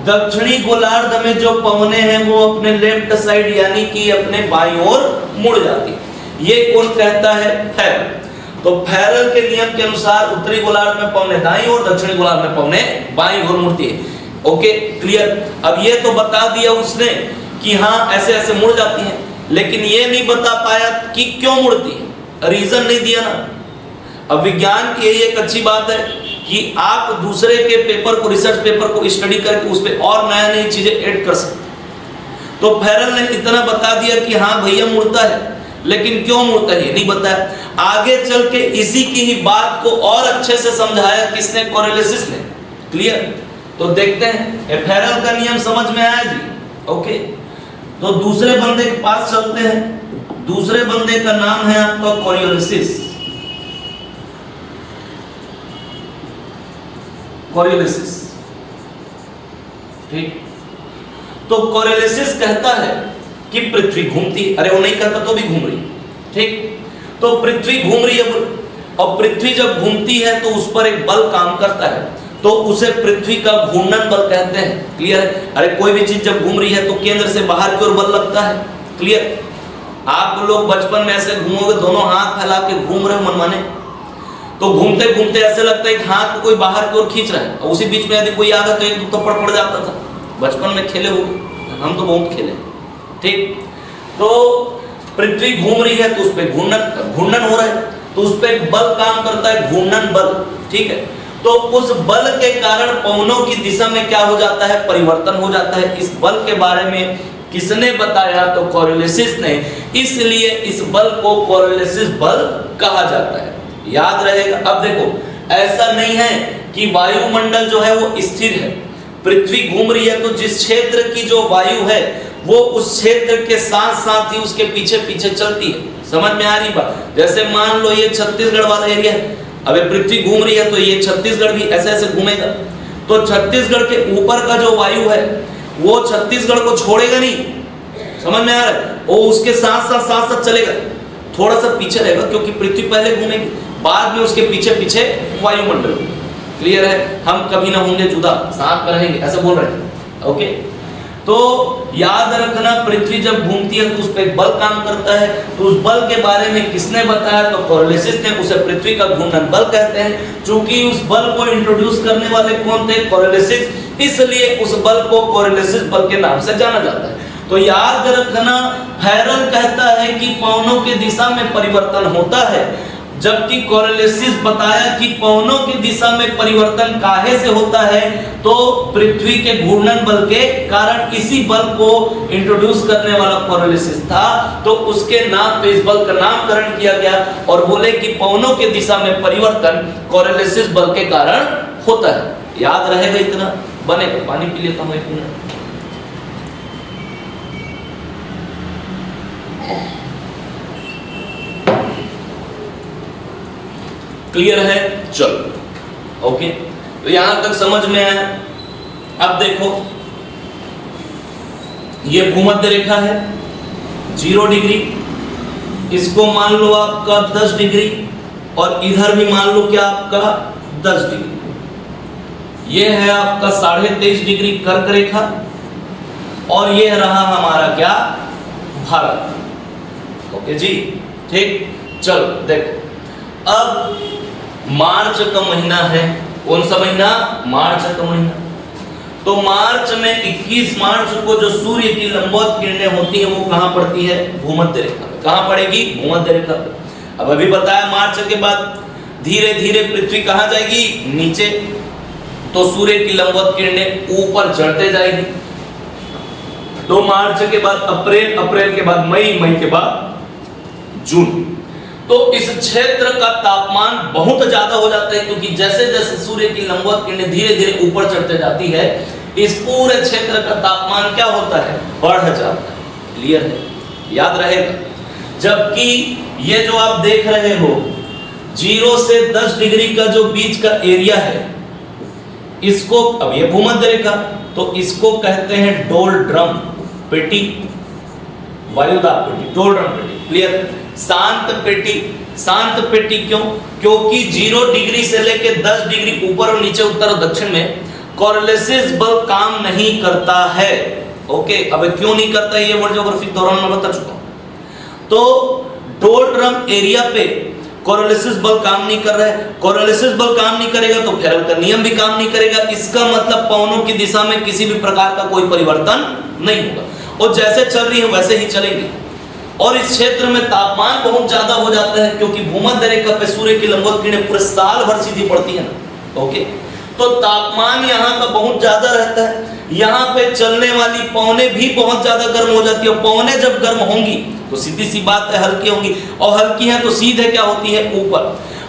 दक्षिणी गोलार्ध में जो पवनें हैं वो अपने लेफ्ट साइड यानी कि अपने बाईं ओर मुड़ जाती है। ये कौन कहता है? फैरल। तो फैरल के नियम के अनुसार उत्तरी गोलार्ध में पवनें दाईं ओर, दक्षिणी गोलार्ध में पवनें बाईं ओर मुड़ती है। Okay, clear. अब ये तो बता दिया उसने कि हाँ ऐसे ऐसे मुड़ जाती हैं, लेकिन ये नहीं बता पाया कि क्यों मुड़ती है, रीजन नहीं दिया ना। अब विज्ञान की यही एक अच्छी बात है कि आप दूसरे के पेपर को, रिसर्च पेपर को स्टडी करके उस पर और नया नई चीजें ऐड कर सकते। तो फैरल ने इतना बता दिया कि हाँ भैया मुड़ता है, लेकिन क्यों मुड़ता है ये नहीं बताया। आगे चल के इसी की ही बात को और अच्छे से समझाया किसने? कोरिलेसिस ने। क्लियर। तो देखते हैं फैरल का नियम समझ में आया जी? ओके, तो दूसरे बंदे के पास चलते हैं। दूसरे बंदे का नाम है आपका कोरिलेसिस। कोरिलेसिस, ठीक। तो कोरिलेसिस कहता है कि पृथ्वी घूमती, अरे वो नहीं कहता तो भी घूम रही, ठीक। तो पृथ्वी घूम रही है, और पृथ्वी जब घूमती है तो उस पर एक बल काम करता है, तो उसे पृथ्वी का घूर्णन बल कहते हैं। क्लियर है? अरे कोई भी चीज जब घूम रही है तो केंद्र से बाहर की ओर बल लगता है। क्लियर। आप लोग बचपन में ऐसे घूमोगे, दोनों हाथ फैला के घूम रहे हो मनमाने, तो घूमते घूमते ऐसे लगता है कि हाथ को कोई बाहर की ओर खींच रहा है, और उसी बीच में यदि कोई आ गया तो एक दो थप्पड़ पड़ जाता था। बचपन में खेले हो, हम तो बहुत खेले, ठीक। तो पृथ्वी घूम रही है तो उस पर घूर्णन हो रहा है, तो उस पर बल काम करता है, घूर्णन बल, ठीक है। तो उस बल के कारण पवनों की दिशा में क्या हो जाता है? परिवर्तन हो जाता है। इस बल के बारे में किसने बताया? तो कोरिलेसिस ने। इसलिए इस बल को कोरिलेसिस बल कहा जाता है। याद रहेगा। अब देखो, ऐसा नहीं है कि वायुमंडल जो है वो स्थिर है, पृथ्वी घूम रही है तो जिस क्षेत्र की जो वायु है वो उस क्षेत्र के साथ साथ ही उसके पीछे पीछे चलती है। समझ में आ रही बात? जैसे मान लो ये छत्तीसगढ़ वाला एरिया है, अब पृथ्वी घूम रही है तो ये छत्तीसगढ़ भी ऐसे ऐसे घूमेगा, तो छत्तीसगढ़ के ऊपर का जो वायु है वो छत्तीसगढ़ को छोड़ेगा नहीं। समझ में आ रहा है? वो उसके साथ साथ चलेगा, थोड़ा सा पीछे रहेगा क्योंकि पृथ्वी पहले घूमेगी, बाद में उसके पीछे पीछे वायुमंडल। क्लियर है? हम कभी ना होंगे जुदा, साथ में रहेंगे, ऐसा बोल रहे हैं। ओके, तो याद रखना पृथ्वी जब घूमती है तो उस पर एक बल काम करता है। तो उस बल के बारे में किसने बताया? तो कोरिलेसिस ने। उसे पृथ्वी का घूर्णन बल कहते हैं। चूंकि उस बल को इंट्रोड्यूस करने वाले कौन थे? कोरिलेसिस, इसलिए उस बल को कोरिलेसिस बल के नाम से जाना जाता है। तो याद रखना, फैरल कहता है कि पवनों की दिशा में परिवर्तन होता है, जबकि कोरिलेसिस बताया कि पवनों की दिशा में परिवर्तन काहे से होता है? तो पृथ्वी के घूर्णन बल के कारण। इसी बल को इंट्रोड्यूस करने वाला कोरिलेसिस था, तो उसके नाम पे इस बल का नामकरण किया गया और बोले कि पवनों के दिशा में परिवर्तन कोरिलेसिस बल के कारण होता है। याद रहेगा इतना? बनेगा। पानी पी लेता हूं एक मिनट। क्लियर है? चलो, ओके, तो यहां तक समझ में आया। अब देखो, ये भूमध्य रेखा है 0 डिग्री, इसको मान लो आपका 10 डिग्री, और इधर भी मान लो क्या आपका 10 डिग्री। ये है आपका 23.5 डिग्री कर्क रेखा, और ये रहा हमारा क्या? भारत। ओके जी, ठीक। चलो देखो, अब मार्च का महीना है। कौन सा महीना? मार्च का महीना। तो मार्च में 21 मार्च को जो सूर्य की लंबवत किरणें होती हैं वो कहां पड़ती है? भूमध्य रेखा में। कहां पड़ेगी? भूमध्य रेखा पे। अब अभी बताया मार्च के बाद धीरे धीरे पृथ्वी कहां जाएगी? नीचे। तो सूर्य की लंबवत किरणें ऊपर चढ़ते जाएगी। तो मार्च के बाद अप्रैल, अप्रैल के बाद मई, मई के बाद जून। तो इस क्षेत्र का तापमान बहुत ज्यादा हो जाता है, क्योंकि जैसे जैसे सूर्य की लंबवत किरणें धीरे धीरे ऊपर चढ़ते जाती है, इस पूरे क्षेत्र का तापमान क्या होता है, बढ़ जाता है। क्लियर है, याद रहेगा। जबकि ये जो आप देख रहे हो 0 से 10 डिग्री का जो बीच का एरिया है, इसको, अब ये भूमध्य रेखा, तो इसको कहते हैं डोलड्रम पेटी, वायुदाब पेटी, डोलड्रम पेटी। क्लियर, शांत पेटी। शांत पेटी क्यों? क्योंकि 0 डिग्री से लेके 10 डिग्री ऊपर और नीचे, उत्तर और दक्षिण में कोरिलेसिस बल काम नहीं करता है। ओके, अब क्यों नहीं करता है, ये वर्ल्ड ज्योग्राफी दौरान मैं बता चुका हूं। तो डोलड्रम एरिया पे कोरिलेसिस बल काम नहीं कर रहा है। कोरिलेसिस बल काम नहीं करेगा तो फेरल का नियम भी काम नहीं करेगा। इसका मतलब पवनों की दिशा में किसी भी प्रकार का कोई परिवर्तन नहीं होगा, और जैसे चल रही है वैसे ही चलेंगे। और इस क्षेत्र में तापमान बहुत ज्यादा हो जाता है, क्योंकि भूमध्य रेखा पे सूर्य की लंबवत किरणें पूरे साल भर सीधी पड़ती है ना। ओके, तो तापमान यहाँ का बहुत ज्यादा रहता है। यहाँ पे चलने वाली पवनें भी बहुत ज्यादा गर्म हो जाती है। पवनें जब गर्म होंगी तो सीधी सी बात है हल्की होंगी, और हल्की है तो सीधे क्या होती है, ऊपर।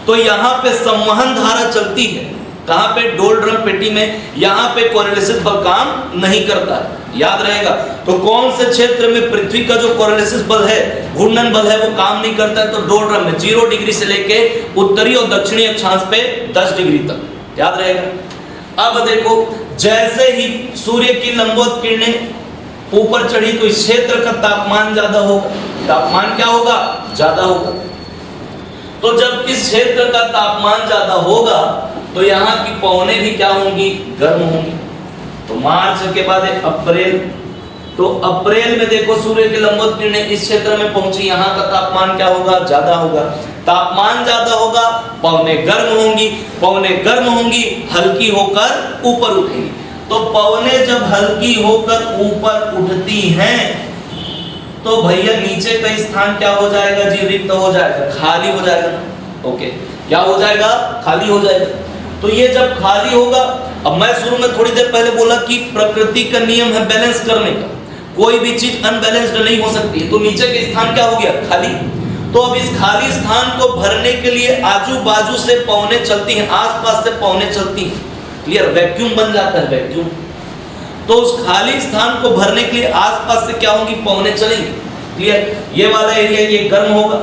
तो यहाँ पे संवहन धारा चलती है। कहाँ पे, डोलड्रम पेटी में। यहाँ पे कोरिलेसिस बल काम नहीं करता है, याद रहेगा। तो कौन से क्षेत्र में पृथ्वी का जो कोरिलेसिस बल है, घूर्णन बल है, वो काम नहीं करता है, तो डोलड्रम में 0 डिग्री से लेके उत्तरी और दक्षिणी अक्षांश पे 10 डिग्री तक, याद रहेगा। अब देखो, जैसे ही सूर्य की लंबवत किरणें ऊपर चढ़ी तो इस क्षेत्र का तापमान ज्यादा होगा। तापमान क्या होगा, ज्यादा होगा। तो जब इस क्षेत्र का तापमान ज्यादा होगा तो यहाँ की पवनें भी क्या होंगी, गर्म होंगी। तो मार्च के बाद अप्रैल, तो अप्रैल में देखो सूर्य की लंबवत किरणें इस क्षेत्र में पहुंची, यहाँ का तापमान क्या होगा, ज्यादा होगा। तापमान ज्यादा होगा, पवनें गर्म होंगी। पवनें गर्म होंगी, हल्की होकर ऊपर उठेंगी। तो पवनें जब हल्की होकर ऊपर उठती हैं तो भैया नीचे का स्थान क्या हो जाएगा जी, रिक्त हो जाएगा, खाली हो जाएगा ना। ओके, क्या हो जाएगा, खाली हो जाएगा। तो ये जब खाली होगा, अब मैं शुरू में थोड़ी देर पहले बोला कि प्रकृति का नियम है बैलेंस करने का, कोई भी चीज अनबैलेंस्ड नहीं हो सकती है। तो नीचे के स्थान क्या हो गया, खाली। तो अब इस खाली स्थान को भरने के लिए आजू बाजू से पवनें चलती हैं, आसपास से पवनें चलती हैं। क्लियर, वैक्यूम बन जाता है, वैक्यूम। तो उस खाली स्थान को भरने के लिए आसपास से क्या होंगी, पवनें चलेंगी। क्लियर, ये वाला एरिया ये गर्म होगा,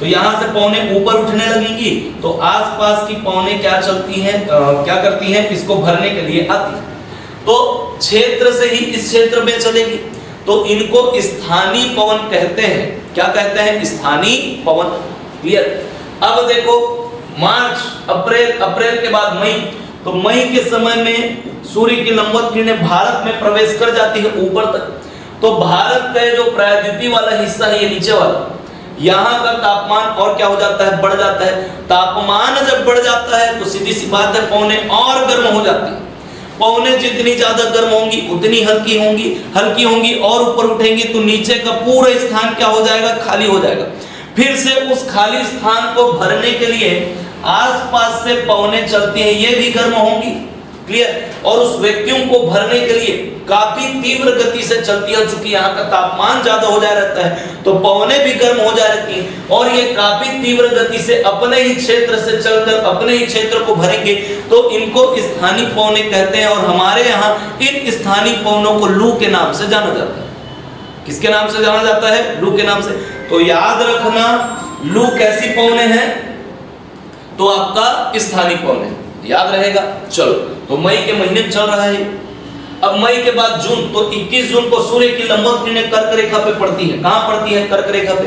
तो यहां से पवनें ऊपर उठने लगेंगी, तो आसपास की पवनें क्या चलती हैं, क्या करती हैं, इसको भरने के लिए आती हैं। तो क्षेत्र से ही इस क्षेत्र में चलेगी, तो इनको स्थानीय पवन कहते हैं। क्या कहते हैं, स्थानीय पवन। क्लियर। अब देखो मार्च, अप्रैल, अप्रैल के बाद मई, तो मई के समय में सूर्य की लंबवत किरणें भारत में प्रवेश कर जाती है ऊपर तक। तो भारत का जो प्रायद्वीपीय वाला हिस्सा है, ये नीचे वाला, यहाँ का तापमान और क्या हो जाता है, बढ़ जाता है। तापमान जब बढ़ जाता है तो सीधी सी बात है पवनें और गर्म हो जाती है। पवनें जितनी ज्यादा गर्म होंगी उतनी हल्की होंगी, हल्की होंगी और ऊपर उठेंगी, तो नीचे का पूरा स्थान क्या हो जाएगा, खाली हो जाएगा। फिर से उस खाली स्थान को भरने के लिए आसपास से पवनें चलती हैं, ये भी गर्म होंगी। क्लियर। और उस वैक्यूम को भरने के लिए काफी तीव्र गति से चलती है, चूंकि यहाँ का तापमान ज्यादा हो जा रहता है तो पवनें भी गर्म हो जा रहती हैं, और ये काफी तीव्र गति से अपने ही क्षेत्र से चलकर अपने ही क्षेत्र को भरेंगे, तो इनको स्थानीय पवनें कहते हैं। और हमारे यहाँ इन स्थानीय पवनों को लू के नाम से जाना जाता है। किसके नाम से जाना जाता है, लू के नाम से। तो याद रखना, लू कैसी पवनें हैं, तो आपका स्थानीय पवनें, याद रहेगा। चलो, तो मई के महीने चल रहा है। अब मई के बाद जून, तो 21 जून को सूर्य की लंबवत किरणें कर्क रेखा पे पड़ती है। कहां पड़ती है, कर्क रेखा पे।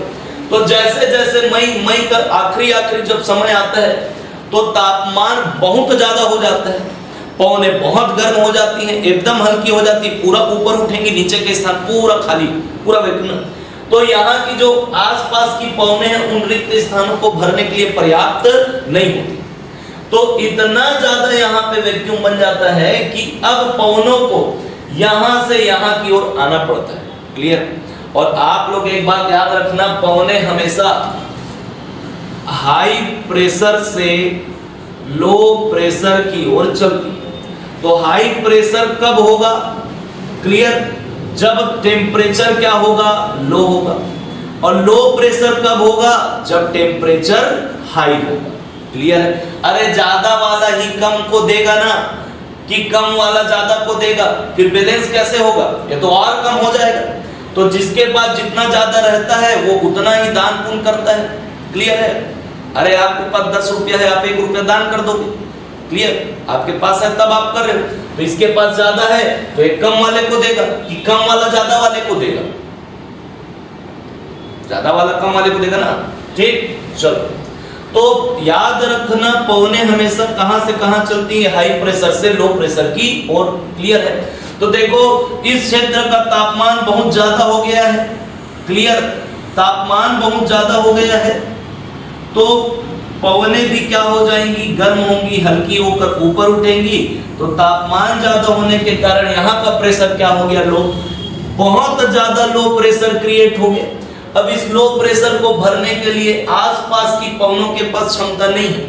तो जैसे जैसे मई का आखिरी जब समय आता है तो तापमान बहुत ज्यादा हो जाता है, पवनें बहुत गर्म हो जाती हैं, एकदम हल्की हो जाती है, पूरा ऊपर उठेंगी, नीचे के स्थान पूरा खाली, पूरा वैक्यूम। तो यहाँ की जो आसपास की पवनें हैं उन रिक्त स्थानों को भरने के लिए पर्याप्त नहीं होती। तो इतना ज्यादा यहाँ पे वैक्यूम बन जाता है कि अब पवनों को यहां से यहां की ओर आना पड़ता है। क्लियर। और आप लोग एक बात याद रखना, पवनें हमेशा हाई प्रेशर से लो प्रेशर की ओर चलती है। तो हाई प्रेशर कब होगा, क्लियर, जब टेम्परेचर क्या होगा, लो होगा। और लो प्रेशर कब होगा? जब टेम्परेचर हाई होगा। क्लियर है? अरे ज्यादा वाला ही कम को देगा ना, कि कम वाला ज्यादा को देगा, फिर बैलेंस कैसे होगा? ये तो और कम हो जाएगा। तो जिसके पास जितना ज्यादा रहता है वो उतना ही दान पुण्य करता है। क्लियर है? अरे आपके पास 10 रुपया है, आप 1 रुपया दान कर दोगे। क्लियर? आपके पास है तब आप कर रहे हो। तो इसके पास ज्यादा है तो एक कम वाले को देगा, कि कम वाला ज्यादा वाले को देगा, ज्यादा वाला कम वाले को देगा ना। ठीक, चलो। तो याद रखना पवनें हमेशा कहां से कहां चलती है? हाई प्रेशर से लो प्रेशर की ओर। क्लियर है? तो देखो इस क्षेत्र का तापमान बहुत ज्यादा हो गया है। क्लियर? तापमान बहुत ज्यादा हो गया है तो पवनें भी क्या हो जाएंगी? गर्म होंगी, हल्की होकर ऊपर उठेंगी। तो तापमान ज्यादा होने के कारण यहाँ का प्रेशर क्या हो गया? लो। बहुत ज्यादा लो प्रेशर क्रिएट हो गया। अब इस लो प्रेशर को भरने के लिए आसपास की पवनों के पास क्षमता नहीं है,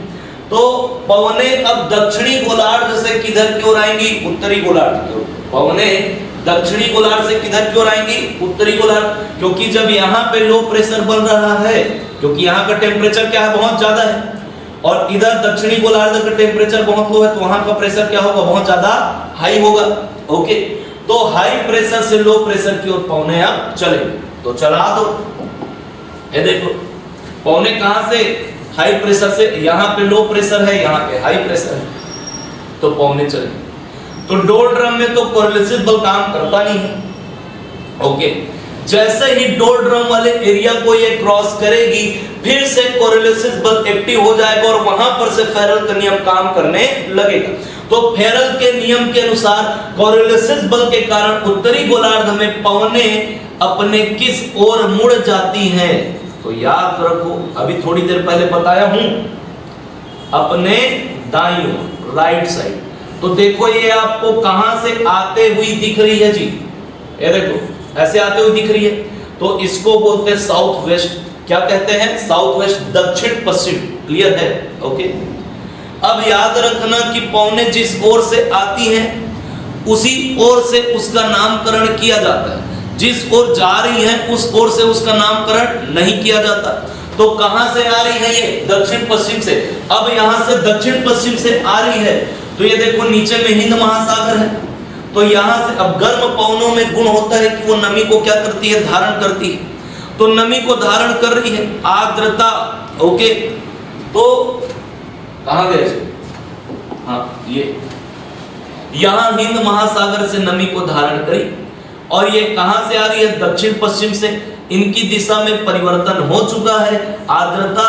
तो पवनें अब दक्षिणी गोलार्ध से किधर की ओर आएंगी? उत्तरी गोलार्ध की ओर। पवनें दक्षिणी गोलार्ध से किधर की ओर आएंगी? उत्तरी गोलार्ध। क्योंकि जब यहाँ पे लो प्रेशर बन रहा है, क्योंकि यहाँ का टेम्परेचर क्या है? बहुत ज्यादा है, और इधर दक्षिणी गोलार्ध का टेम्परेचर बहुत लो है, तो वहां का प्रेशर क्या होगा? बहुत ज्यादा हाई होगा। ओके, तो हाई प्रेशर से लो प्रेशर की ओर पवनें अब चलेंगे। तो चला दो। ये देखो पवनें कहां से? हाई प्रेशर से। यहाँ पे लो प्रेशर है, यहाँ पे हाई प्रेशर है, तो पवनें चलेंगे। तो डोल ड्रम में तो कोरिलेसिस बल काम करता नहीं है। ओके, जैसे ही डोल ड्रम वाले एरिया को ये क्रॉस करेगी, फिर से कोरिलेसिस बल एक्टिव हो जाएगा और वहां पर से फेरल का नियम काम करने लगेगा। तो फेरल के नियम के अनुसार कोरिलेसिस बल के कारण उत्तरी गोलार्ध में पवनें अपने किस ओर मुड़ जाती हैं? तो याद रखो, अभी थोड़ी देर पहले बताया हूं, अपने दाईं ओर, राइट साइड। तो देखो ये आपको कहां से आते हुई दिख रही है जी? ये देखो ऐसे आते हुए दिख रही है, तो इसको बोलते हैं साउथ वेस्ट। क्या कहते हैं? साउथ वेस्ट, दक्षिण पश्चिम। क्लियर है? ओके। अब याद रखना कि पवनें जिस ओर से आती हैं उसी ओर से उसका नामकरण किया जाता है, जिस ओर जा रही है उस ओर से उसका नामकरण नहीं किया जाता। तो कहां से आ रही है? ये दक्षिण पश्चिम से। अब यहां से दक्षिण पश्चिम से आ रही है, तो ये देखो नीचे में हिंद महासागर है, तो यहां से अब गर्म पवनों में गुण होता है कि वो नमी को क्या करती है? धारण करती है। तो नमी को धारण कर रही है, आर्द्रता। ओके, तो कहां गए? हाँ, ये यहां हिंद महासागर से नमी को धारण करी, और ये कहां से आ रही है? दक्षिण पश्चिम से। इनकी दिशा में परिवर्तन हो चुका है, आर्द्रता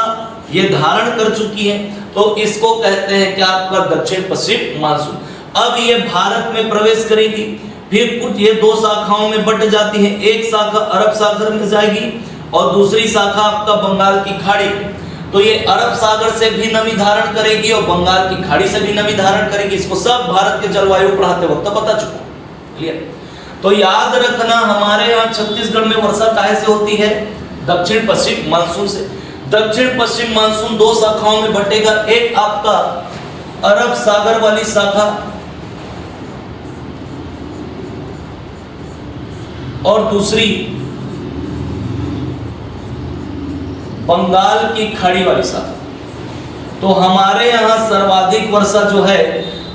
ये धारण कर चुकी है, तो इसको कहते हैं कि आपका दक्षिण पश्चिम मानसून। अब ये भारत में प्रवेश करेगी, फिर कुछ ये दो शाखाओं में बट जाती है। एक शाखा अरब सागर में जाएगी और दूसरी शाखा आपका बंगाल की खाड़ी। तो ये अरब सागर से भी नमी धारण करेगी और बंगाल की खाड़ी से भी नमी धारण करेगी। इसको सब भारत के जलवायु पढ़ाते वक्त बता चुका। क्लियर? तो याद रखना हमारे यहाँ छत्तीसगढ़ में वर्षा काहे से होती है? दक्षिण पश्चिम मानसून से। दक्षिण पश्चिम मानसून दो शाखाओं में बटेगा, एक आपका अरब सागर वाली शाखा और दूसरी बंगाल की खाड़ी वाली शाखा। तो हमारे यहाँ सर्वाधिक वर्षा जो है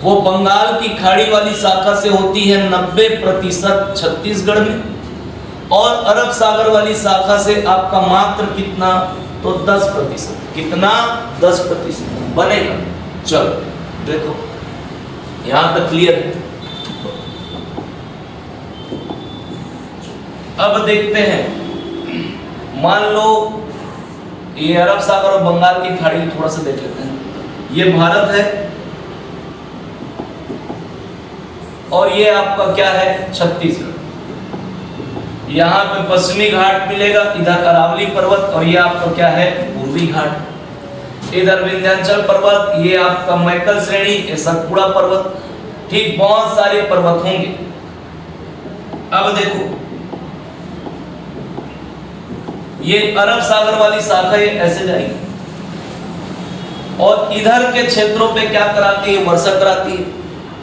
वो बंगाल की खाड़ी वाली शाखा से होती है 90% छत्तीसगढ़ में, और अरब सागर वाली शाखा से आपका मात्र कितना? तो 10%। कितना? 10% बनेगा। चलो देखो यहां तक क्लियर है। अब देखते हैं, मान लो ये अरब सागर और बंगाल की खाड़ी थोड़ा सा देख लेते हैं। ये भारत है और ये आपका क्या है? छत्तीसगढ़। यहाँ पे पश्चिमी घाट मिलेगा, इधर अरावली पर्वत, और ये आपका क्या है? पूर्वी घाट। इधर विंध्याचल पर्वत, ये आपका मैकल श्रेणी, ये सतपुड़ा पर्वत। ठीक, बहुत सारे पर्वत होंगे। अब देखो ये अरब सागर वाली शाखा ये ऐसे जाएगी और इधर के क्षेत्रों पे क्या कराती है? वर्षा कराती है।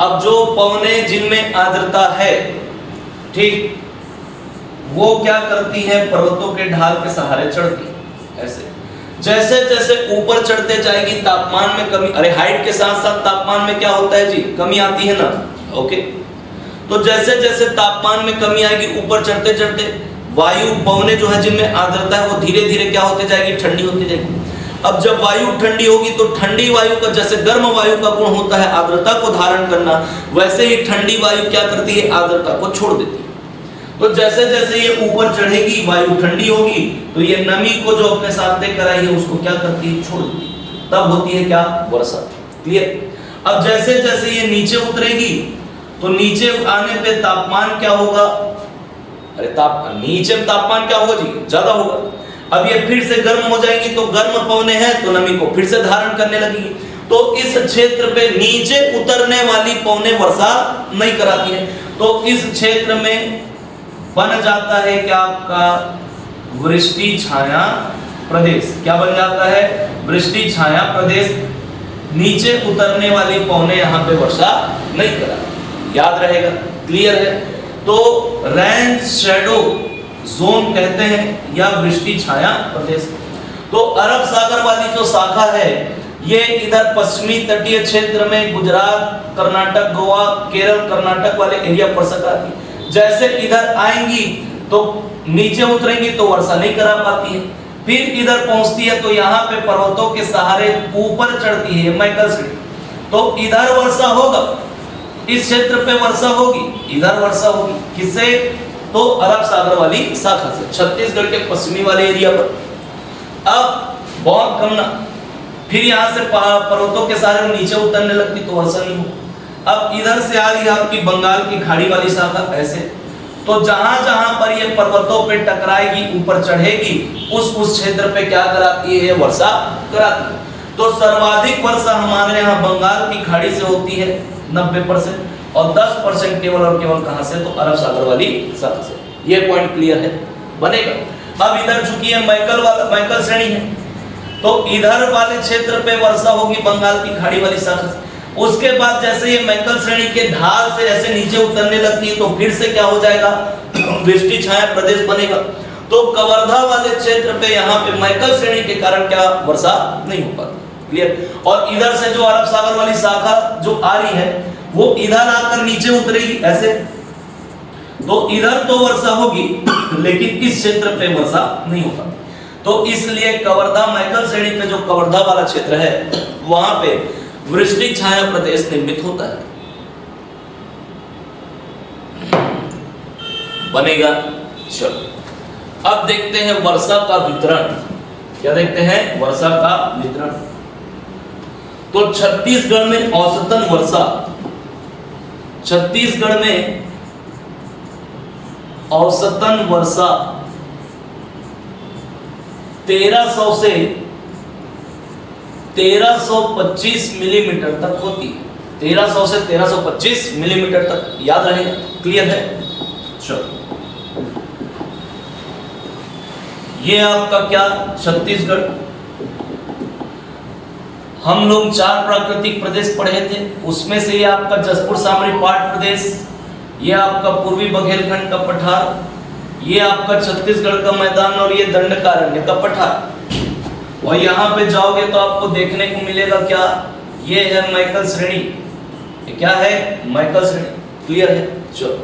अब जो पवने जिनमें आर्द्रता है, ठीक, वो क्या करती है, पर्वतों के ढाल के सहारे चढ़ती है। ऐसे जैसे जैसे ऊपर चढ़ते जाएगी तापमान में कमी, अरे हाइट के साथ साथ तापमान में क्या होता है जी, कमी आती है ना। ओके, तो जैसे जैसे तापमान में कमी आएगी ऊपर चढ़ते चढ़ते वायु पवने जो है जिनमें आर्द्रता है वो धीरे धीरे क्या होते जाएगी, ठंडी होती जाएगी। अब जब वायु ठंडी होगी तो ठंडी वायु का, जैसे गर्म वायु का गुण होता है आर्द्रता को धारण करना, वैसे ही ठंडी वायु क्या करती है, आर्द्रता को छोड़ देती है। तो जैसे जैसे ये ऊपर चढ़ेगी वायु ठंडी होगी तो ये नमी को जो अपने साथ लेकर आई है उसको क्या करती है, छोड़ देती है। तब होती है क्या, वर्षा। क्लियर। अब जैसे जैसे ये नीचे उतरेगी तो नीचे आने पे तापमान क्या होगा, अरे नीचे तापमान क्या होगा जी, ज्यादा होगा। अब ये फिर से गर्म हो जाएंगी तो गर्म पवने हैं तो नमी को फिर से धारण करने लगेगी। तो इस क्षेत्र पे नीचे उतरने वाली पवने वर्षा नहीं कराती है, तो इस क्षेत्र में बन जाता है क्या आपका, वृष्टि छाया प्रदेश। क्या बन जाता है, वृष्टि छाया प्रदेश। नीचे उतरने वाली पवने यहाँ पे वर्षा नहीं कराती, याद रहेगा। क्लियर है। तो रेन शैडो जोन कहते हैं या वृष्टि छाया प्रदेश। तो अरब सागर वाली जो शाखा है ये इधर पश्चिमी तटीय क्षेत्र में गुजरात, कर्नाटक, गोवा, केरल, कर्नाटक वाले एरिया पर सकाती है। जैसे इधर आएंगी तो नीचे उतरेंगी तो वर्षा नहीं करा पाती है, फिर इधर पहुंचती है तो यहाँ पे पर्वतों के सहारे ऊपर चढ़ती है मैकल सिटी, तो इधर वर्षा होगा, इस क्षेत्र पे वर्षा होगी, इधर वर्षा होगी। किससे, तो अरब सागर वाली शाखा से, छत्तीसगढ़ के पश्चिमी वाले एरिया पर। अब बहुत कम ना, फिर यहाँ से पर्वतों के सहारे नीचे उतरने लगती तो वर्षा नहीं हो। अब इधर से आ रही आपकी बंगाल की खाड़ी वाली शाखा ऐसे, तो जहां जहां पर ये पर्वतों पे टकराएगी ऊपर चढ़ेगी उस क्षेत्र पे क्या कराती है, वर्षा कराती है। तो सर्वाधिक वर्षा हमारे यहाँ बंगाल की खाड़ी से होती है 90%, और 10% केवल और केवल कहां से, तो अरब सागर वाली शाखा से। ये पॉइंट क्लियर है, बनेगा। अब इधर चूंकि है मैकल श्रेणी है तो इधर वाले क्षेत्र पे वर्षा होगी बंगाल की खाड़ी वाली शाखा से। उसके बाद जैसे ये मैकल श्रेणी के ढाल से ऐसे नीचे उतरने लगती है तो फिर से क्या हो जाएगा, वृष्टि छाया प्रदेश बनेगा। तो कवर्धा वाले क्षेत्र पे यहाँ पे मैकल श्रेणी के कारण क्या, वर्षा नहीं हो पाती। क्लियर। और इधर से जो अरब सागर वाली शाखा जो आ रही है वो इधर आकर नीचे उतरेगी ऐसे, तो इधर तो वर्षा होगी लेकिन इस क्षेत्र पे वर्षा नहीं होगा। तो इसलिए कवर्धा मैकल श्रेणी पे जो कवर्धा वाला क्षेत्र है वहां पे वृष्टि छाया प्रदेश निर्मित होता है, बनेगा। चलो अब देखते हैं वर्षा का वितरण। क्या देखते हैं, वर्षा का वितरण। तो छत्तीसगढ़ में औसतन वर्षा, छत्तीसगढ़ में औसतन वर्षा 1300 से 1325 मिलीमीटर तक होती है। 1300 से 1325 मिलीमीटर तक, याद रहेगा। क्लियर है। चलो ये आपका क्या, छत्तीसगढ़। हम लोग 4 प्राकृतिक प्रदेश पढ़े थे, उसमें से ये आपका जसपुर सामरी पाट प्रदेश, ये आपका पूर्वी बघेलखंड का पठार, ये आपका छत्तीसगढ़ का मैदान और ये दंडकारण्य का पठार। और यहाँ पे जाओगे तो आपको देखने को मिलेगा क्या, ये है मैकल श्रेणी। ये क्या है, मैकल श्रेणी। क्लियर है। चलो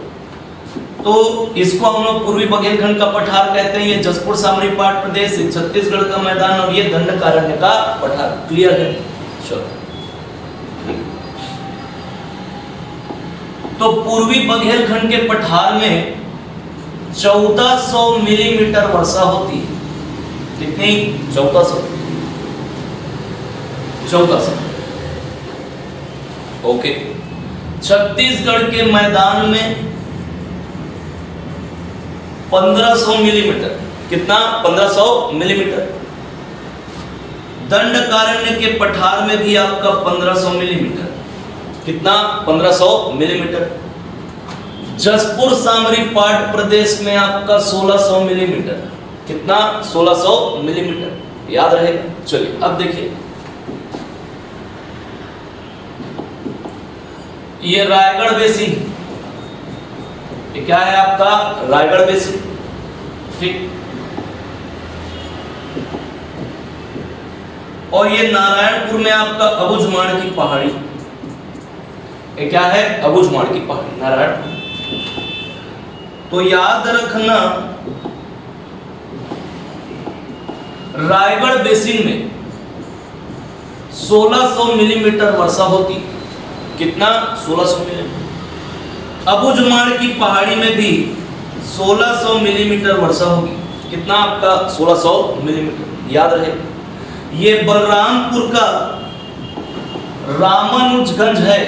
तो इसको हम लोग पूर्वी बघेलखंड का पठार कहते हैं, ये जसपुर सामरी पाट प्रदेश, छत्तीसगढ़ का मैदान और ये दंडकारण्य का पठार। क्लियर है। चलो तो पूर्वी बघेलखंड के पठार में 1400 मिलीमीटर वर्षा होती है। कितनी, 1400। ओके। छत्तीसगढ़ के मैदान में 1500 मिलीमीटर। कितना, 1500 मिलीमीटर। दंडकारण्य के पठार में भी आपका 1500 मिलीमीटर। कितना, 1500 मिलीमीटर। जसपुर सामरी पाट प्रदेश में आपका 1600 मिलीमीटर। कितना, 1600 मिलीमीटर। याद रहेगा। चलिए अब देखिए, ये रायगढ़ बेसिन, ये क्या है आपका, रायगढ़ बेसिन। ठीक। और ये नारायणपुर में आपका अबुझमाड़ की पहाड़ी, ये क्या है? अबुझमाड़ की पहाड़ी, नारायणपुर। तो याद रखना रायगढ़ बेसिन में 1600 मिलीमीटर वर्षा होती। कितना? 1600 मिलीमीटर। अबुझमाड़ की पहाड़ी में भी 1600 मिलीमीटर वर्षा होगी। कितना आपका? 1600 मिलीमीटर, याद रहे। ये बलरामपुर का रामानुजगंज है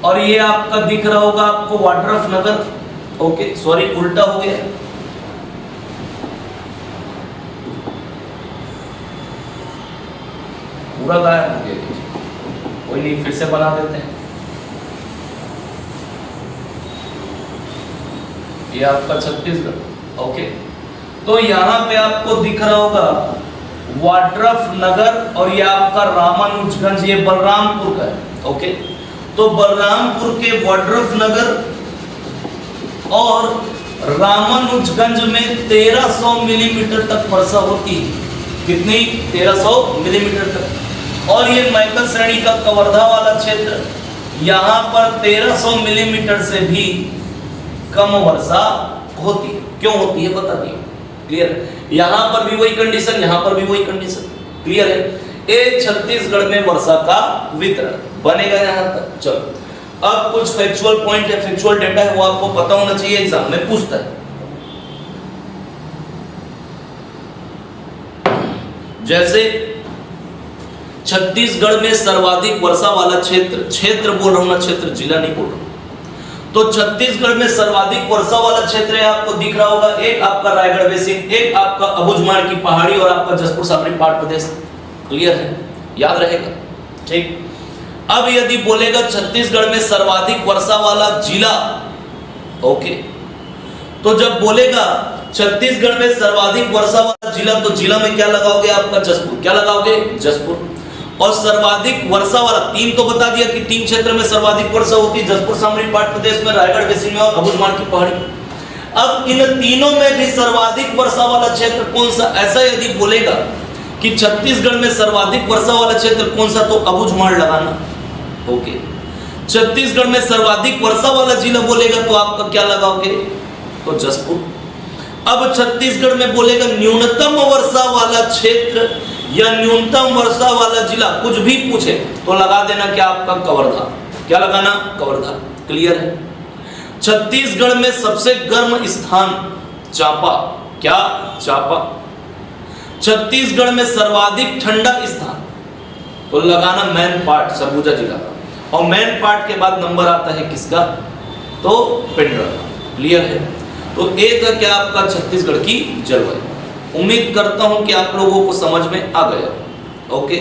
और ये आपका दिख रहा होगा आपको वाड्रफ नगर। ओके, सॉरी उल्टा हो गया। पूरा गायब हो गया, कोई नहीं, फिर से बना देते हैं। ये आपका छत्तीसगढ़। ओके, तो यहां पे आपको दिख रहा होगा वाड्रफ नगर और ये आपका रामानुजगंज, ये बलरामपुर का है। ओके, तो बलरामपुर के वाड्रफ नगर और रामानुजगंज में 1300 मिलीमीटर तक वर्षा होती है। कितनी? 1300 मिलीमीटर तक। और ये मैकल श्रेणी का कवर्धा वाला क्षेत्र, यहाँ पर 1300 मिलीमीटर से भी कम वर्षा होती है। क्यों होती है बता दिए, क्लियर? यहाँ पर भी वही कंडीशन, यहाँ पर भी वही कंडीशन, क्लियर है? ये छत्तीसगढ़ में वर्षा का वितरण बनेगा यहाँ तक। चलो अब कुछ फैक्चुअल पॉइंट है, फैक्चुअल डेटा है, वो आपको पता होना चाहिए, एग्जाम में पूछता है। जैसे छत्तीसगढ़ में सर्वाधिक वर्षा वाला क्षेत्र, क्षेत्र बोल रहा हूं ना, क्षेत्र, जिला नहीं बोल रहा हूं। तो छत्तीसगढ़ में सर्वाधिक वर्षा वाला क्षेत्र है, आपको दिख रहा होगा, एक आपका रायगढ़ बेसिन, एक आपका अबुझमाड़ की पहाड़ी और आपका जसपुर साबरी पाट प्रदेश। क्लियर है? याद रहेगा, ठीक। अब यदि बोलेगा छत्तीसगढ़ में सर्वाधिक वर्षा वाला जिला, ओके, तो जब बोलेगा छत्तीसगढ़ में सर्वाधिक वर्षा वाला जिला, तो जिला में क्या लगाओगे? आपका जसपुर। क्या लगाओगे? जसपुर। और सर्वाधिक वर्षा वाला, तीन तो बता दिया कि तीन क्षेत्र में सर्वाधिक वर्षा होती है, जसपुर सामरी पाट प्रदेश में, रायगढ़ बेसिन में और अबुझमाड़ की पहाड़ी। अब इन तीनों में भी सर्वाधिक वर्षा वाला क्षेत्र कौन सा? ऐसा यदि बोलेगा कि छत्तीसगढ़ में सर्वाधिक वर्षा वाला क्षेत्र कौन सा, तो अबुझमाड़ लगाना। ओके, छत्तीसगढ़ में सर्वाधिक वर्षा वाला जिला बोलेगा तो आपका क्या लगाओगे? तो जसपुर। अब छत्तीसगढ़ में बोलेगा न्यूनतम वर्षा वाला क्षेत्र या न्यूनतम वर्षा वाला जिला, कुछ भी पूछे तो लगा देना क्या? आपका कवर्धा। क्या लगाना? कवर्धा। क्लियर है? छत्तीसगढ़ में सबसे गर्म स्थान चांपा। क्या? चांपा। छत्तीसगढ़ में सर्वाधिक ठंडा स्थान तो लगाना मैनपाट, सरगुजा जिला का। और मैनपाट के बाद नंबर आता है किसका? तो पेंड्रा का। क्लियर है? तो एक है क्या? आपका छत्तीसगढ़ की जलवायु। उम्मीद करता हूं कि आप लोगों को समझ में आ गया। ओके,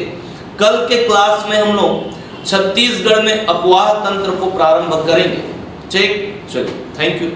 कल के क्लास में हम लोग छत्तीसगढ़ में अपवाह तंत्र को प्रारंभ करेंगे। ठीक, चलिए, थैंक यू।